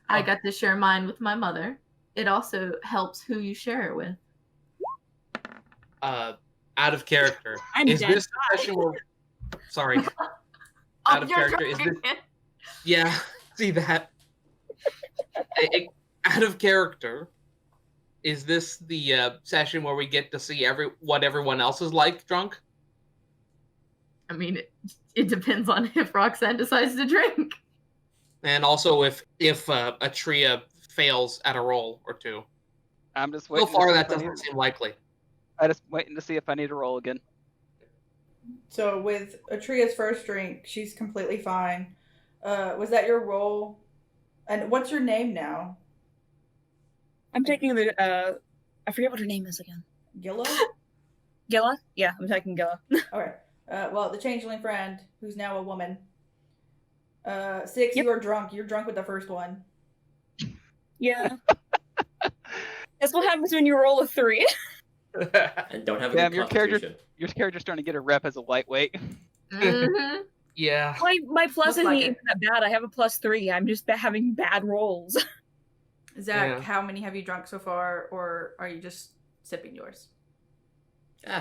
I got to share mine with my mother. It also helps who you share it with. Out of character. I'm is dead. this session where... Sorry. Out of character. Is this... Yeah, see that. Out of character, is this the session where we get to see what everyone else is like drunk? I mean, it depends on if Roxanne decides to drink. And also if Atria fails at a roll or 2. I'm just waiting. So far, to see that if I doesn't need- seem likely. I'm just waiting to see if I need to roll again. So with Atria's first drink, she's completely fine. Was that your roll? And what's your name now? I'm taking the, I forget what her name is again. Gilla? Gilla? Yeah, I'm taking Gilla. Okay. Well, the changeling friend, who's now a woman. 6, Yep. you are drunk. You're drunk with the first one. Yeah. That's what happens when you roll a 3. And don't have a Damn, good your character- constitution. Your character's starting to get a rep as a lightweight. Mm-hmm. Yeah. My plus Looks isn't like even it. that bad. I have a +3. I'm just having bad rolls. Zach, Yeah. how many have you drunk so far, or are you just sipping yours?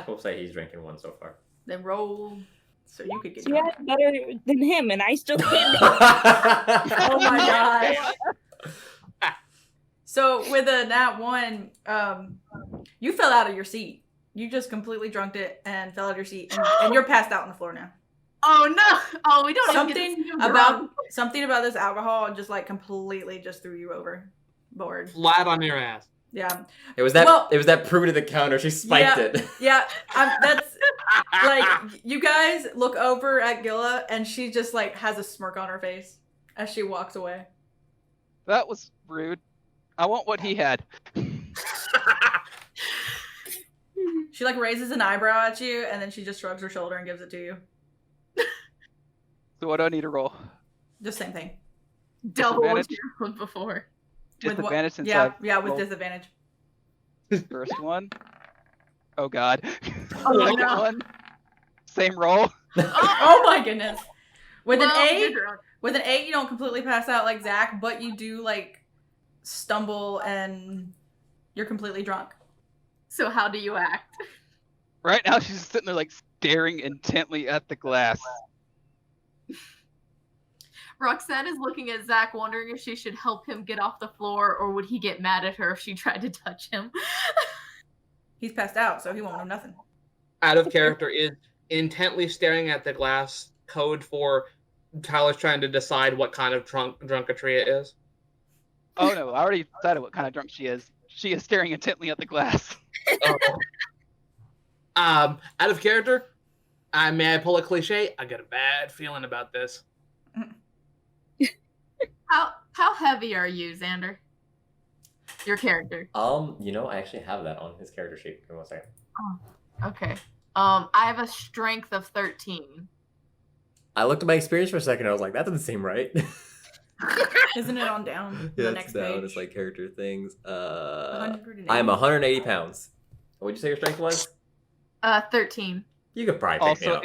We'll say he's drinking 1 so far. Then roll so you could get Yeah, drunk. better than him, and I still can't. Oh my gosh. So with a nat 1, you fell out of your seat. You just completely drunked it and fell out of your seat, and you're passed out on the floor now. Oh no! Oh, we don't even get to see Something about this alcohol just like completely just threw you overboard. Flat on your ass. Yeah, It was that. Well- it was that prude of the counter. She spiked it. yeah. That's like you guys look over at Gilla, and she just like has a smirk on her face as she walks away. That was rude. I want what he had. She like raises an eyebrow at you, and then she just shrugs her shoulder and gives it to you. So what do I need to roll? Just same thing. Double what Disadvantage? you rolled before. With what- Disadvantage since Yeah, I've yeah, with rolled disadvantage. first one. Oh god. Oh, Second no. one. Same roll. Oh my goodness. With Well, an you're 8, drunk. with an 8, you don't completely pass out like Zach, but you do like stumble and you're completely drunk. So how do you act? Right now she's just sitting there like staring intently at the glass. Roxanne is looking at Zach, wondering if she should help him get off the floor, or would he get mad at her if she tried to touch him? He's passed out, so he won't know nothing. Out of character is intently staring at the glass, code for Tyler's trying to decide what kind of drunkatry it is. Oh no, I already decided what kind of drunk she is. She is staring intently at the glass. Oh. Out of character, may I pull a cliche? I got a bad feeling about this. How heavy are you, Xander? Your character. I actually have that on his character sheet. Give me 1 second. Okay. I have a strength of 13. I looked at my experience for a second. I was like, that doesn't seem right. Isn't it on down? Yeah, the it's next down. page. It's like character things. 180. I'm 180 pounds. What would you say your strength was? 13. You could probably pick me up.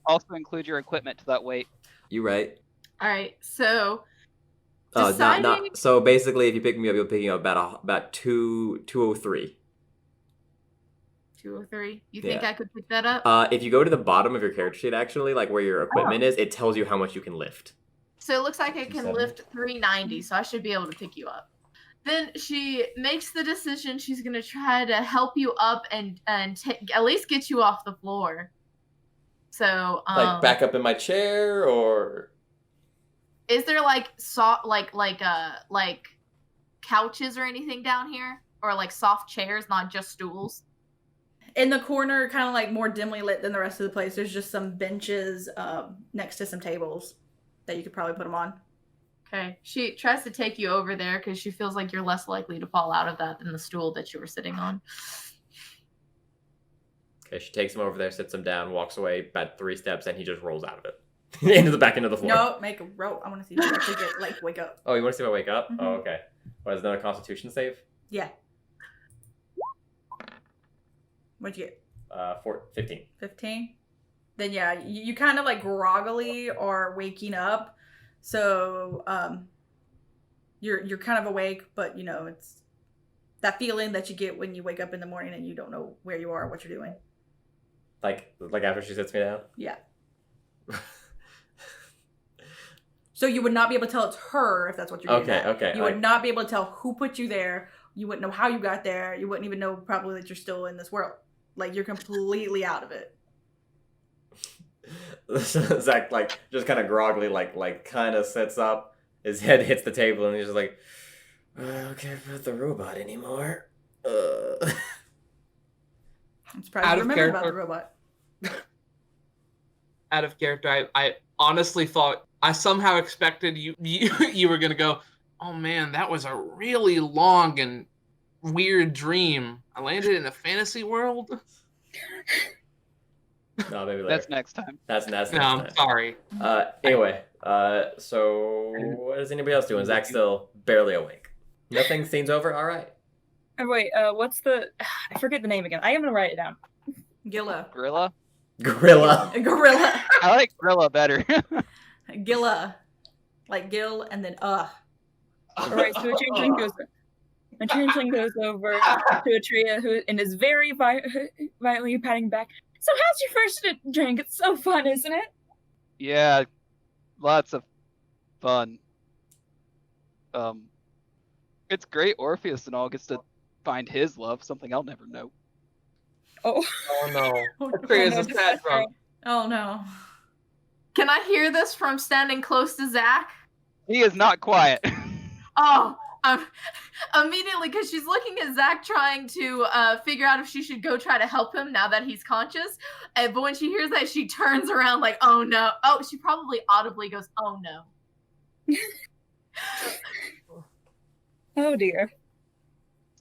Also include your equipment to that weight. You right. All right. So So basically, if you pick me up, you'll pick me up about 203. 203. You think Yeah. I could pick that up? If you go to the bottom of your character sheet, actually, like where your equipment is, it tells you how much you can lift. So it looks like I can 270. lift 390, so I should be able to pick you up. Then she makes the decision she's going to try to help you up and at least get you off the floor. So Like back up in my chair, or is there like like couches or anything down here, or like soft chairs, not just stools? In the corner, kind of like more dimly lit than the rest of the place, there's just some benches next to some tables that you could probably put them on. Okay. She tries to take you over there because she feels like you're less likely to fall out of that than the stool that you were sitting on. okay, she takes him over there, sits him down, walks away about 3 steps, and he just rolls out of it into the back end of the floor. No, make a rope. I want to see if you actually get like wake up. Oh, you want to see if I wake up? Mhm. Oh, okay. What is another Constitution save? Yeah. What'd you get? 15. 15? Then yeah, you kind of like groggily are waking up. So you're kind of awake, but you know, it's that feeling that you get when you wake up in the morning and you don't know where you are or what you're doing. Like after she sits me down. Yeah. So you would not be able to tell it's her if that's what you're getting at. Okay. You would not be able to tell who put you there. You wouldn't know how you got there. You wouldn't even know probably that you're still in this world. Like you're completely out of it. Zach like just kind of groggily like kind of sits up. His head hits the table and he's just like, I don't care about the robot anymore. I'm surprised Out you of remember about the character. robot. Out of character, I honestly thought I somehow expected you were gonna go, oh man, that was a really long and weird dream. I landed in a fantasy world. No, maybe later. That's next time. That's next No, time. I'm sorry. Anyway, so what is anybody else doing? Zach's still barely awake. Nothing. Scene's over. All right. Oh, wait, what's the... I forget the name again. I am gonna write it down. Gilla. Gorilla? Gorilla. Gorilla. I like Gorilla better. Gilla. Like Gil and then Alright, so a changeling goes over to Atria, who and is very violently patting back. So how's your first drink? It's so fun, isn't it? Yeah, lots of fun. It's great Orpheus and all gets to find his love, something I'll never know. Oh, Oh no. Oh, Atreus no, is sad drunk. Oh no. Can I hear this from standing close to Zach? He is not quiet. Oh, immediately, because she's looking at Zach trying to figure out if she should go try to help him now that he's conscious. But when she hears that, she turns around like, oh no. Oh, she probably audibly goes, oh no. oh dear.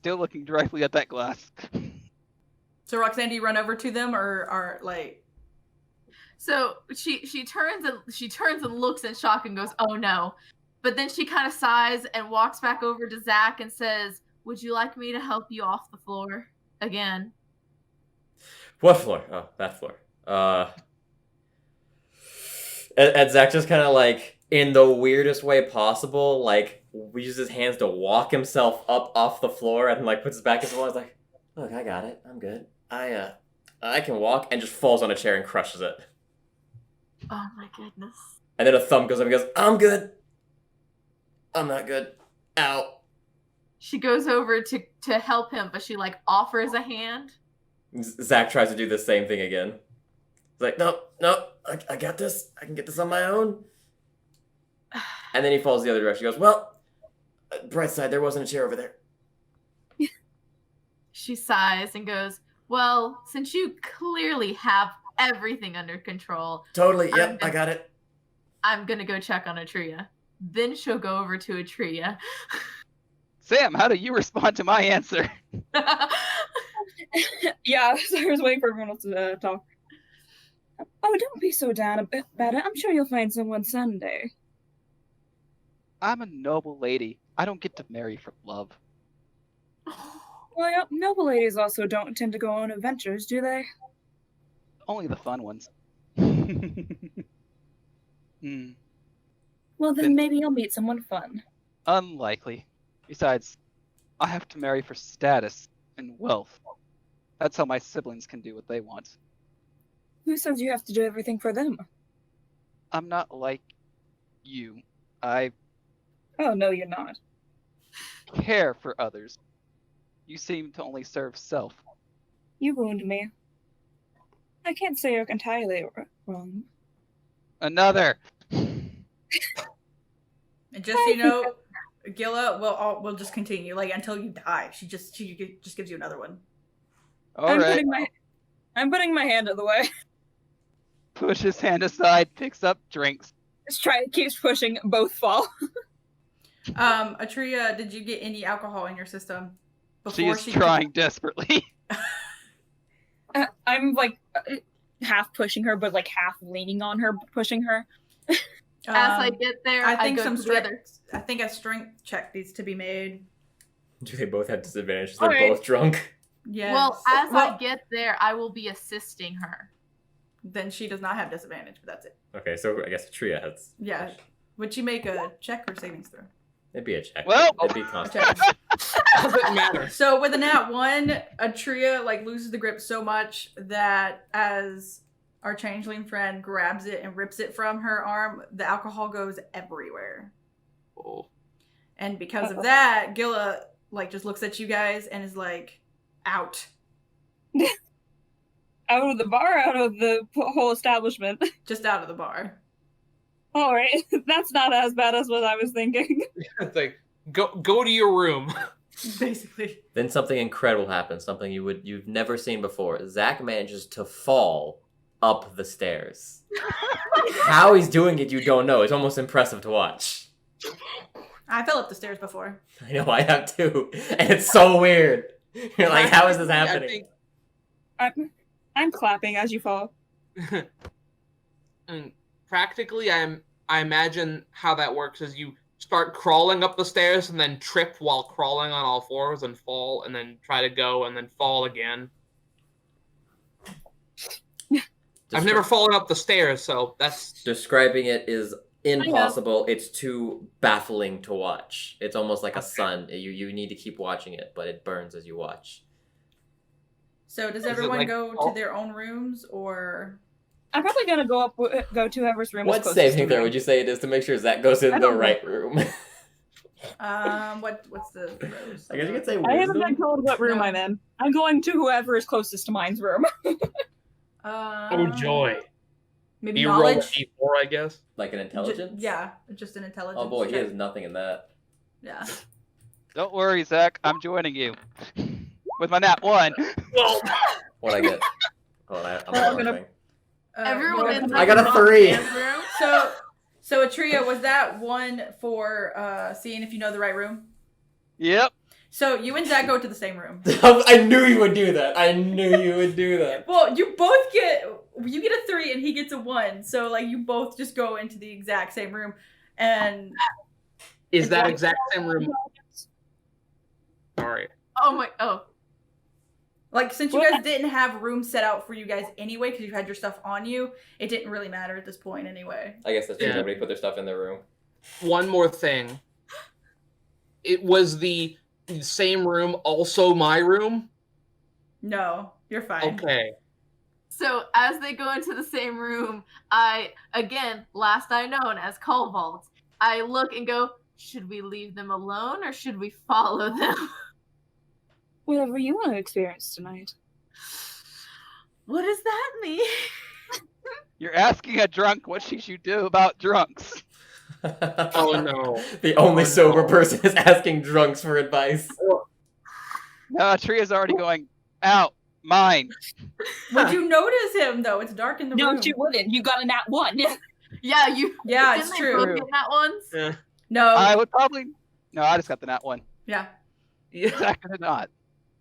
still looking directly at that glass. So Roxanne, do you run over to them or are like? So she turns and looks in shock and goes, "Oh no!" But then she kind of sighs and walks back over to Zach and says, "Would you like me to help you off the floor again?" What floor? Oh, that floor. And Zach just kind of like, in the weirdest way possible, like uses his hands to walk himself up off the floor and like puts his back against the wall. He's like, "Look, I got it. I'm good. I can walk," and just falls on a chair and crushes it. Oh my goodness. And then a thumb goes up and goes, "I'm good. I'm not good. Ow." She goes over to help him, but she like offers a hand. Zach tries to do the same thing again. He's like, "No, I got this. I can get this on my own." And then he falls the other direction. He goes, "Well, bright side, there wasn't a chair over there." She sighs and goes, "Well, since you clearly have everything under control, Totally, yep, I got it. I'm gonna go check on Atria." Then she'll go over to Atria. Sam, how do you respond to my answer? Yeah, so I was waiting for everyone else to talk. Oh, don't be so down about it. I'm sure you'll find someone someday. I'm a noble lady. I don't get to marry for love. Well, noble ladies also don't tend to go on adventures, do they? Only the fun ones. Well, then maybe you'll meet someone fun. Unlikely. Besides, I have to marry for status and wealth. That's how my siblings can do what they want. Who says you have to do everything for them? I'm not like you. I Oh, no, you're not. care for others. You seem to only serve self. You wound me. I can't say you're entirely wrong. Another! And just so you know, Gilla we'll just continue like until you die. She just gives you another one. Alright. I'm putting my hand in the way. Push his hand aside, picks up, drinks. Just keeps pushing, both fall. Atria, did you get any alcohol in your system She is trying desperately. I'm like half pushing her, but like half leaning on her, pushing her. As I get there, I think go some to the other. I think a strength check needs to be made. Do they both have disadvantages? They're Alright. both drunk. Yes. Well, as I get there, I will be assisting her. Then she does not have disadvantage, but that's it. Okay, so I guess Tria has. Yeah. Would she make a check or savings throw? It'd be a check. Well- it'd be A constant. check. Doesn't matter. So with a nat 1, Atria like loses the grip so much that as our changeling friend grabs it and rips it from her arm, the alcohol goes everywhere. Oh. And because of that, Gilla like just looks at you guys and is like, out. Out of the bar, out of the whole establishment. Just out of the bar. All right, that's not as bad as what I was thinking. It's like, go to your room. Basically. Then something incredible happens. Something you've never seen before. Zach manages to fall up the stairs. How he's doing it, you don't know. It's almost impressive to watch. I fell up the stairs before. I know, I have too. And it's so weird. You're like, how is this happening? I'm clapping as you fall. And practically, I imagine how that works is you start crawling up the stairs and then trip while crawling on all fours and fall and then try to go and then fall again. I've never fallen up the stairs, so that's... Describing it is impossible. It's too baffling to watch. It's almost like a sun. You need to keep watching it, but it burns as you watch. So does Is it everyone like- go to their own rooms or... I'm probably gonna go to whoever's room is What closest saving to throw me. would you say it is to make sure Zach goes in I the don't know. right room? What's the throws? I guess you could say I haven't been wisdom. told what room No. I'm in. I'm going to whoever is closest to mine's room. Oh, joy. Maybe You roll a knowledge. d4, I guess? Like an intelligence? Yeah, just an intelligence. Oh boy, he check. has nothing in that. Yeah. Don't worry, Zach. I'm joining you. With my nat 1. What'd I get? Hold on, I'm I'm gonna- looking. Everyone roll in it. I got a 3. room. So Atria, was that one for seeing if you know the right room? Yep. So you and Zach go to the same room. I knew you would do that. I knew you would do that. Well, you both get a 3 and he gets a 1. So like you both just go into the exact same room, and Is that exact same room? Sorry. Like since you guys didn't have room set out for you guys anyway, because you had your stuff on you, it didn't really matter at this point anyway. I guess that's true. Yeah. Nobody put their stuff in their room. One more thing. It was the same room, also my room? No, you're fine. Okay. So as they go into the same room, I, again, last I known as Cobalt, I look and go, should we leave them alone or should we follow them? Whatever you want to experience tonight. What does that mean? You're asking a drunk what she should do about drunks. Oh no. The only Oh, sober no. person is asking drunks for advice. No, Tria's already going, out, mine. Would you notice him though? It's dark in the room. No, you wouldn't. You got a nat 1. Yeah, you. Yeah, didn't it's they true. both get that ones? Yeah. No. I would probably. No, I just got the nat one. Yeah. Yeah. Zach did not.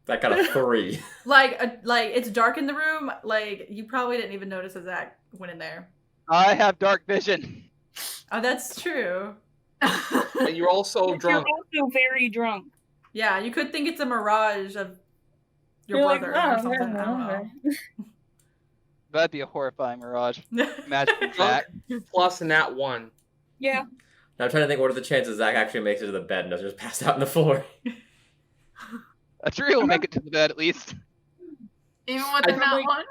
That got a 3. Like it's dark in the room. Like you probably didn't even notice that Zach went in there. I have dark vision. Oh, that's true. And you're also drunk. You're also very drunk. Yeah, you could think it's a mirage of your You're like, brother "Oh, or something. I don't okay." That'd be a horrifying mirage. know. Imagine Zach. Plus a nat 1. Yeah. Now I'm trying to think, what are the chances Zach actually makes it to the bed and doesn't just pass out on the floor? A Tria will make it to the bed at least. Even with the I nat probably- one?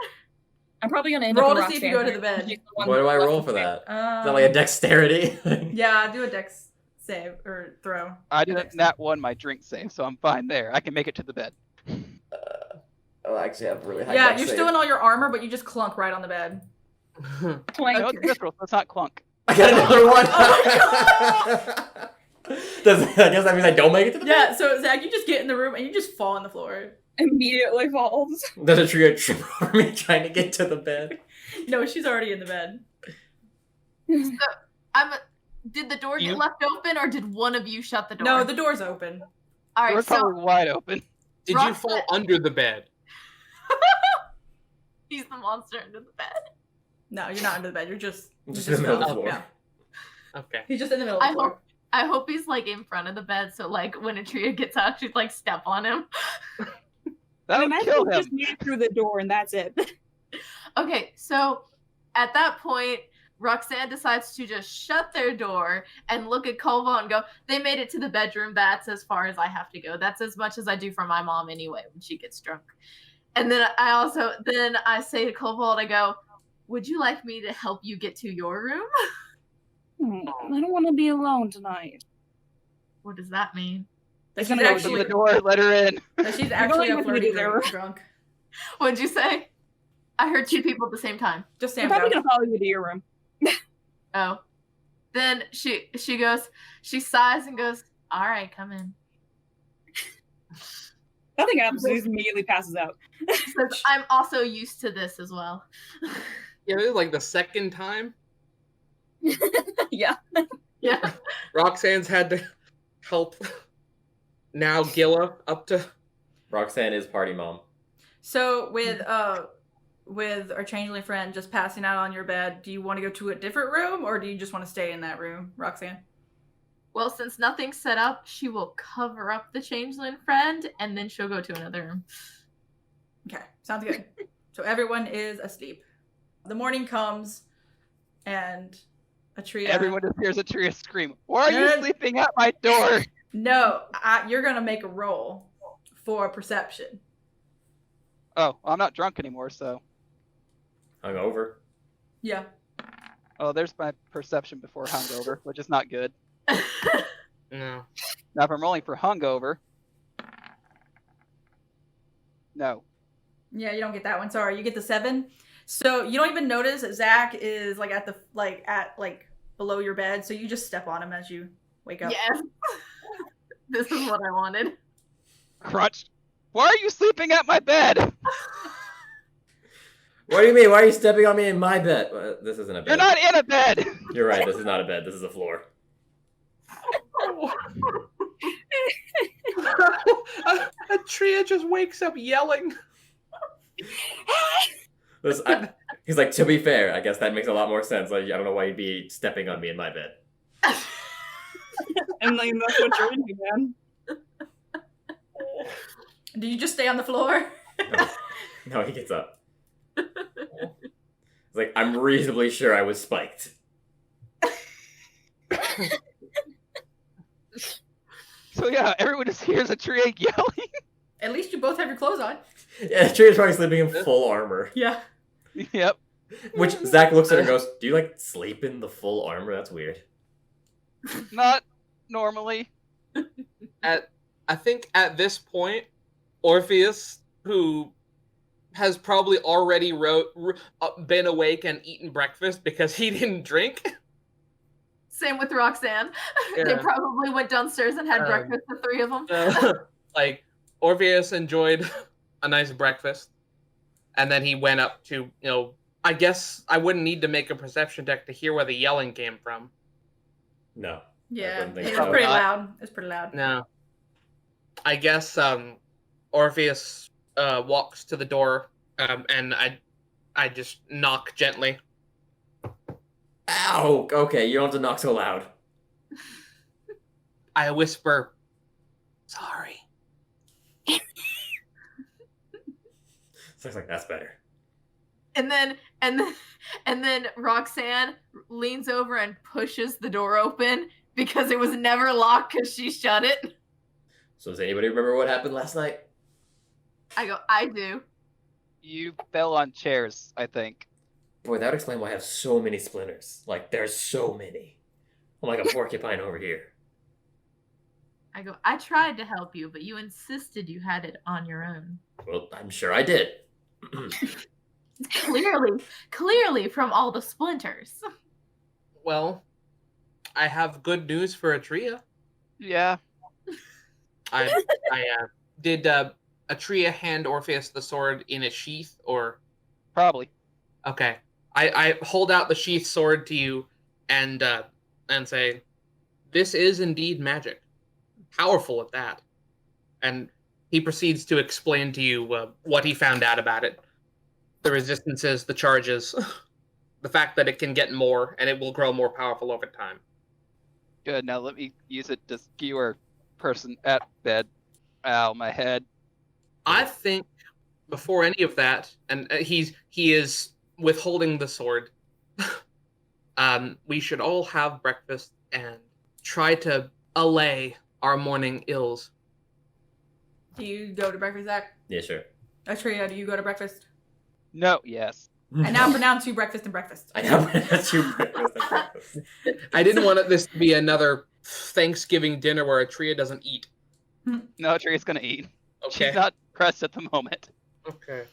I'm probably gonna end Roll up to in see if you go to the bed. She's one What do I left roll to for say. that? Is that like a dexterity? Yeah, do a dex save or throw. I did a nat one my drink save, so I'm fine there. I can make it to the bed. Oh, I actually have really high Yeah, dex you're save. still in all your armor, but you just clunk right on the bed. Clank. I know it's visceral, so it's not clunk. I got another one! Oh I guess that means I don't make it to the Yeah, so Zach, you just get in the room and you just fall on the floor. Immediately falls. bed? Does a trio trip over me trying to get to the bed? No, she's already in the bed. Did the door get You- left open or did one of you shut the door? No, the door's open. All right, We're so probably wide open. Did you Rock fall said- under the bed? he's the monster under the bed. No, you're not under the bed. You're just in the middle of the fell. floor. Yeah. Okay. He's just in the middle of the floor. I hope he's like in front of the bed, so like when Atria gets out, she'd like step on him. That would Imagine kill you him. just made it through the door and that's it. Okay, so at that point, Roxanne decides to just shut their door and look at Colva and go, they made it to the bedroom. That's as far as I have to go. That's as much as I do for my mom anyway when she gets drunk. And then I say to Colva, I go, would you like me to help you get to your room? I don't want to be alone tonight. What does that mean? That she's gonna go Open actually, the door, let her in. that she's actually going a with me flirty to their room. drunk. What'd you say? I heard two people at the same time. Just I'm Sam probably down. gonna follow you to your room. Oh. Then she goes, she sighs and goes, all right, come in. Nothing happens. He just immediately passes out. She says, I'm also used to this as well. Yeah, this is like the second time Yeah. Yeah. Roxanne's had to help now Gilla up to. Roxanne is party mom. So with our changeling friend just passing out on your bed, do you want to go to a different room or do you just want to stay in that room, Roxanne? Well, since nothing's set up, she will cover up the changeling friend and then she'll go to another room. Okay, sounds good. So everyone is asleep. The morning comes and Atria... Everyone just hears a Tria scream. Why are you Good. sleeping at my door? No, you're going to make a roll for perception. Oh, well, I'm not drunk anymore, so. Hungover. Yeah. Oh, there's my perception before hungover, which is not good. No. Now, if I'm rolling for hungover. No. Yeah, you don't get that one. Sorry, you get the 7. So you don't even notice that Zach is like at below your bed. So you just step on him as you wake up. Yes. This is what I wanted. Crunch. Why are you sleeping at my bed? What do you mean? Why are you stepping on me in my bed? This isn't a bed. You're not in a bed. You're right. This is not a bed. This is a floor. Atria just wakes up yelling. He's like, to be fair, I guess that makes a lot more sense. Like, I don't know why you'd be stepping on me in my bed. And like, that's what you're into, man. Do you just stay on the floor? No, he gets up. It's like, I'm reasonably sure I was spiked. So yeah, everyone just hears Atria yelling. At least you both have your clothes on. Yeah, Tria's probably sleeping in full armor. Yeah. Yep. Which Zach looks at her and goes, do you like sleep in the full armor? That's weird. Not normally. I think at this point, Orpheus, who has probably already been awake and eaten breakfast because he didn't drink. Same with Roxanne. Yeah. They probably went downstairs and had breakfast, the three of them. Like, Orpheus enjoyed a nice breakfast, and then he went up to, I guess I wouldn't need to make a perception check to hear where the yelling came from. No. Yeah, think it was so. pretty loud. It was pretty loud. No. I guess Orpheus walks to the door, and I just knock gently. Ow! Okay, you don't have to knock so loud. I whisper, sorry. Sounds like that's better. And then Roxanne leans over and pushes the door open because it was never locked because she shut it. So does anybody remember what happened last night? I go, I do. You fell on chairs, I think. Boy, that would explain why I have so many splinters. Like, there's so many. I'm like a porcupine over here. I go, I tried to help you, but you insisted you had it on your own. Well, I'm sure I did. Clearly from all the splinters. Well, I have good news for Atria. Yeah. Did Atria hand Orpheus the sword in a sheath, or? Probably. Okay. I hold out the sheath sword to you and say, this is indeed magic. Powerful at that. And he proceeds to explain to you what he found out about it. The resistances, the charges, the fact that it can get more, and it will grow more powerful over time. Good. Now let me use it to skewer person at bed. Ow, my head. I think before any of that, and he is withholding the sword, we should all have breakfast and try to allay our morning ills. Do you go to breakfast, Zach? Yeah, sure. Atria, do you go to breakfast? No, yes. I now pronounce you breakfast and breakfast. I know, that's you breakfast and breakfast. I didn't want this to be another Thanksgiving dinner where Atria doesn't eat. No, Tria's gonna eat. Okay. She's not pressed at the moment. Okay.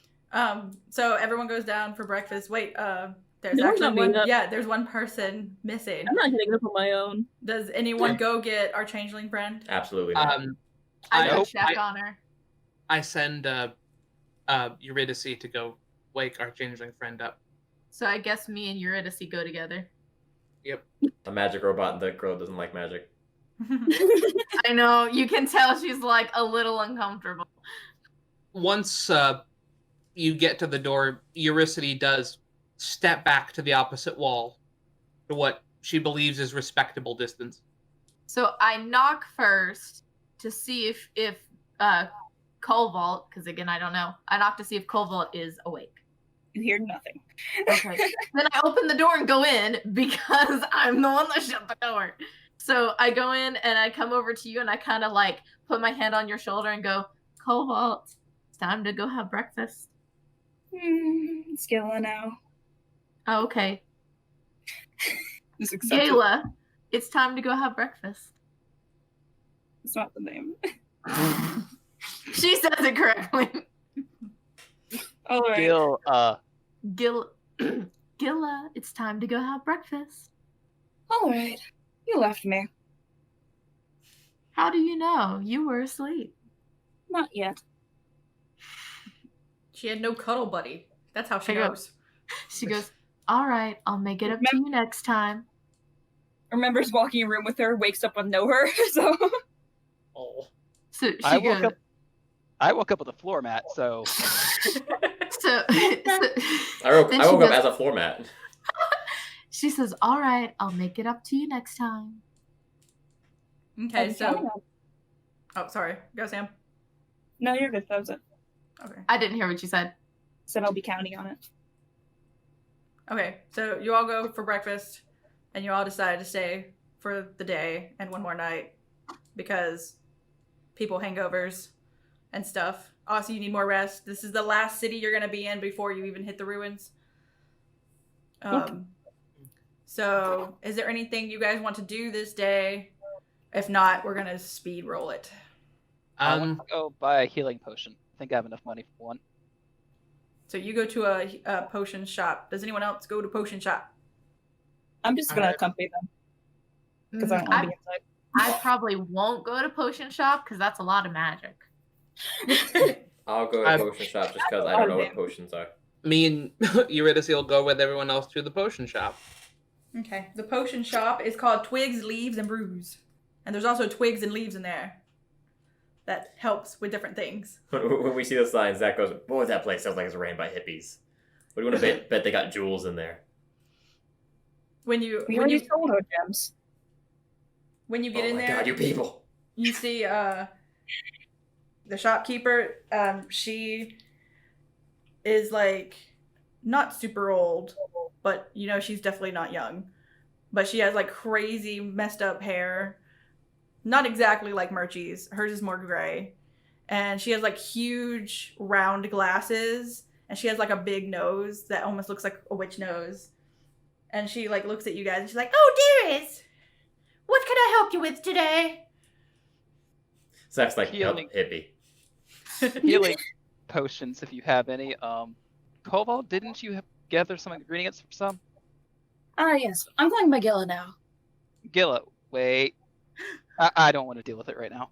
So everyone goes down for breakfast. Wait, there's No, I'm actually not going up. yeah, there's one person missing. I'm not getting up on my own. Does anyone go get our changeling friend? Absolutely not. I go Nope. check on her. I send Eurydice to go wake our changeling friend up. So I guess me and Eurydice go together. A magic robot and the girl doesn't like magic. I know, you can tell she's like a little uncomfortable. Once you get to the door, Eurydice does step back to the opposite wall to what she believes is respectable distance. So I knock first to see if Colvault, because again I don't know. I knock to see if Colvault is awake. You hear nothing. Okay. Then I open the door and go in because I'm the one that shut the door. So I go in and I come over to you and I kind of like put my hand on your shoulder and go, Colvault, it's time to go have breakfast. Skilla now. Oh, okay. Just accept it. Gayla, it's time to go have breakfast. It's not the name. She says it correctly. All right. Gil, Gilla, it's time to go have breakfast. All right. You left me. How do you know? You were asleep. Not yet. She had no cuddle buddy. That's how she I go- knows. She goes, all right, I'll make it up to you next time. Remembers walking in a room with her, wakes up with no her. So Oh. So she I goes. woke up with a floor mat, so So, I woke then she up goes- as a floor mat. She says, "All right, I'll make it up to you next time." Okay, I'm so counting on- oh, sorry, go Sam. No, you're good. That was it. Okay. I didn't hear what you said. Said I'll be counting on it. Okay, so you all go for breakfast, and you all decide to stay for the day and one more night because people hangovers and stuff. Also, you need more rest. This is the last city you're gonna be in before you even hit the ruins. So, is there anything you guys want to do this day? If not, we're gonna speed roll it. I want to go buy a healing potion. I think I have enough money for one. So you go to a potion shop. Does anyone else go to potion shop? I'm just gonna accompany them because I don't want to be inside. I probably won't go to potion shop because that's a lot of magic. I'll go to potion shop just because I don't know what potions are. Me and Eurydice will go with everyone else to the potion shop. Okay. The potion shop is called Twigs, Leaves, and Brews. And there's also twigs and leaves in there. That helps with different things. When we see the sign, Zach goes, boy, that place sounds like it's ran by hippies. What do you want to bet they got jewels in there? We We already sold our gems. When you get Oh in my there, god, you people. you see the shopkeeper. She is like not super old, but you know she's definitely not young. But she has like crazy messed up hair. Not exactly like Murchie's. Hers is more gray. And she has like huge round glasses. And she has like a big nose that almost looks like a witch nose. And she like looks at you guys and she's like, "Oh, dearest, what can I help you with today?" Zach's like, Healing. nope, hippie. Healing potions, if you have any. Koval, didn't you gather some ingredients for some? Yes. I'm going by Gilla now. Gilla, wait. I don't want to deal with it right now.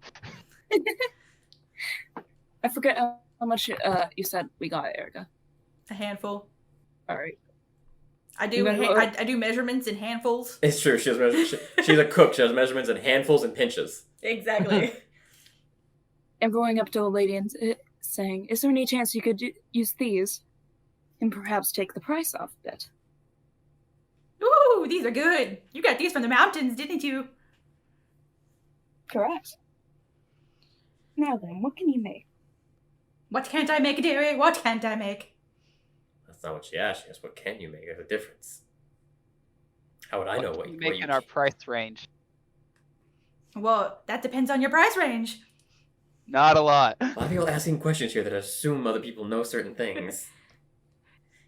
I forget how much you said we got, Erica. A handful. All right. I do. I do measurements in handfuls. It's true. She has she's a cook. She has measurements in handfuls and pinches. Exactly. I'm going up to a lady and saying, "Is there any chance you could use these, and perhaps take the price off a bit?" Ooh, these are good. You got these from the mountains, didn't you? Correct. Now then, what can you make? What can't I make, dearie? What can't I make? That's not what she asked. She asked, what can you make? There's a difference. How would I know what you you make in our price range? Well, that depends on your price range. Not a lot. A lot of people asking questions here that assume other people know certain things.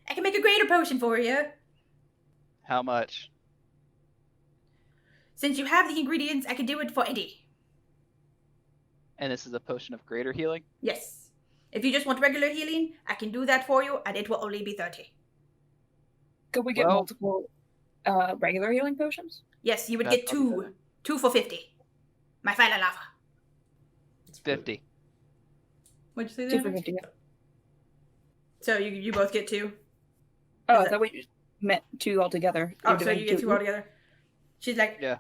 I can make a greater potion for you. How much? Since you have the ingredients, I can do it for 80. And this is a potion of greater healing? Yes. If you just want regular healing, I can do that for you, and it will only be 30. Could we get Well- multiple regular healing potions? Yes, you would That's get two. 2 for 50. My final offer. It's 50. What'd you say 2 there? for 50. So you both get 2? Oh, Is I that- thought we meant 2 altogether. Oh, You're so doing you get 2 2. altogether? She's like, Yeah.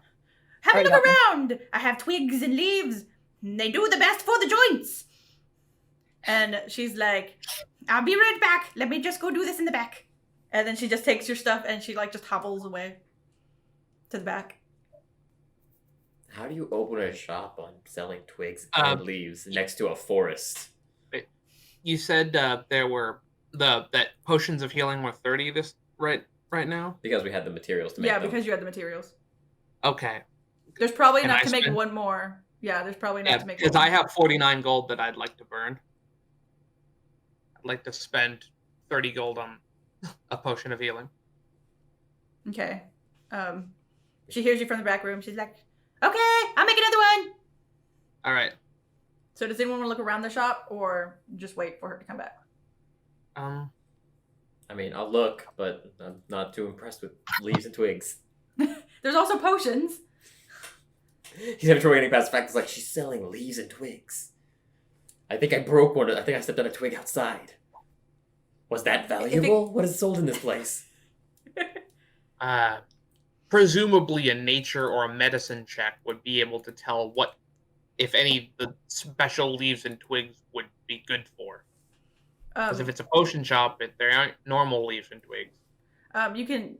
have a Alright, look got around. I have twigs and leaves. They do the best for the joints. And she's like, I'll be right back. Let me just go do this in the back. And then she just takes your stuff and she like just hobbles away to the back. How do you open a shop on selling twigs and leaves next to a forest? You said there were that potions of healing were 30 right now. Because we had the materials to make Yeah, them. because you had the materials. Okay. There's probably Can enough I to make spend- one more. Yeah, there's probably enough Yeah, to make because one I more. have 49 gold that I'd like to burn. I'd like to spend 30 gold on a potion of healing. Okay. She hears you from the back room. She's like, okay, I'll make another one. All right. So does anyone want to look around the shop or just wait for her to come back? I mean, I'll look, but I'm not too impressed with leaves and twigs. There's also potions. He's having trouble getting past the fact it's like she's selling leaves and twigs. I think I broke one. I think I stepped on a twig outside. Was that valuable? What is sold in this place? Presumably a nature or a medicine check would be able to tell what if any the special leaves and twigs would be good for. Because if it's a potion shop, there aren't normal leaves and twigs. You can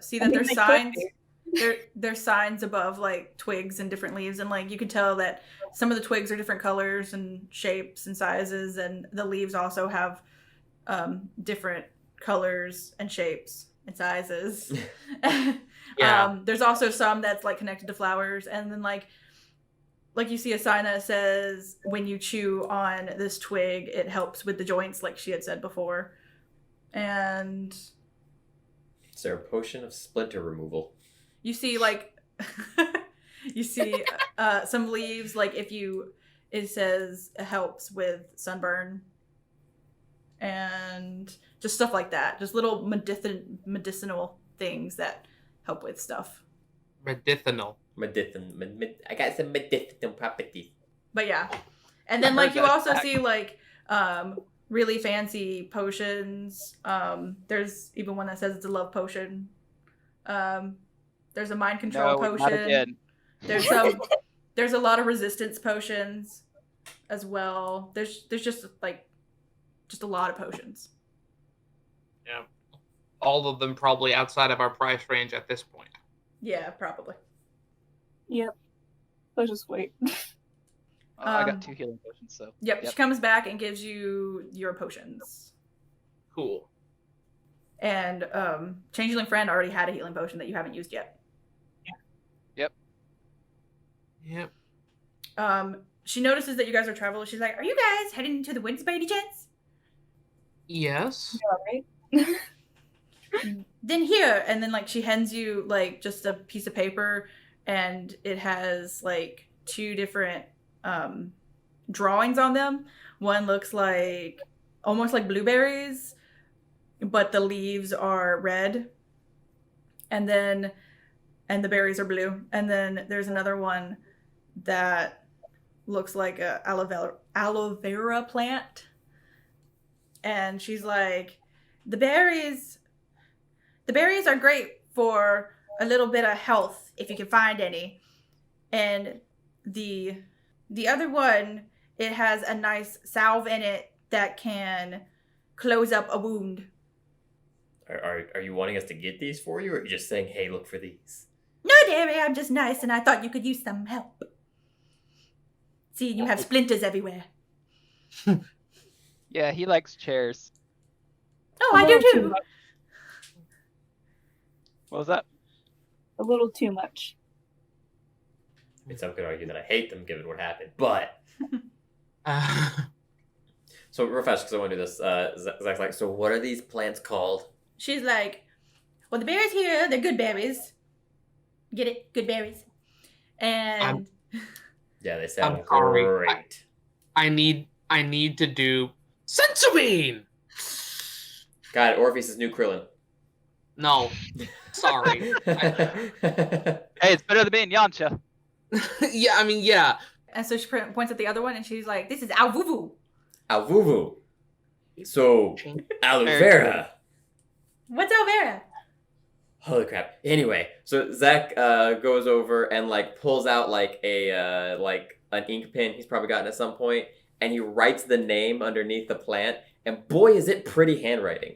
see I that mean, there's they could signs. be. There's signs above like twigs and different leaves, and like you can tell that some of the twigs are different colors and shapes and sizes, and the leaves also have different colors and shapes and sizes. Yeah. There's also some that's like connected to flowers, and then like you see a sign that says when you chew on this twig, it helps with the joints, like she had said before. And Is there a potion of splinter removal? you see like you see some leaves, like it says it helps with sunburn and just stuff like that, just little medicinal things that help with stuff. Medicinal. I got some medicinal properties. But yeah, and then I like heard you that also back. see like really fancy potions. There's even one that says it's a love potion. There's a mind control No, not potion. again. There's a lot of resistance potions as well. There's just a lot of potions. Yeah. All of them probably outside of our price range at this point. Yeah, probably. Yep. Let's just wait. I Um, got 2 healing potions, so. Yep, she comes back and gives you your potions. Cool. And Changeling Friend already had a healing potion that you haven't used yet. Yep. She notices that you guys are travelers. She's like, "Are you guys heading into the woods by any chance?" Yes. All right. Then here, and then like she hands you like just a piece of paper, and it has like 2 different drawings on them. One looks like almost like blueberries, but the leaves are red, and the berries are blue. And then there's another one that looks like a aloe vera plant, and she's like, the berries are great for a little bit of health if you can find any. And the other one, it has a nice salve in it that can close up a wound. Are you wanting us to get these for you, or are you just saying, hey, look for these? No, dearie, I'm just nice, and I thought you could use some help. See, you have splinters everywhere. Yeah, he likes chairs. Oh, A I do little too. much. What was that? A little too much. I mean, some could argue that I hate them given what happened, but so real fast because I want to do this. Zach's like, so what are these plants called? She's like, well, the berries here, they're good berries. Get it? Good berries. And Yeah, they sound I'm sorry. great. I need to do Sensobean! Got it. Orpheus' new Krillin. No. Sorry. Hey, it's better than being Yancha. Yeah, I mean, yeah. And so she points at the other one, and she's like, this is Alvuvu. Alvuvu. So, aloe vera. What's aloe vera? Holy crap. Anyway, so Zach goes over and like pulls out like a like an ink pen he's probably gotten at some point, and he writes the name underneath the plant, and boy is it pretty handwriting.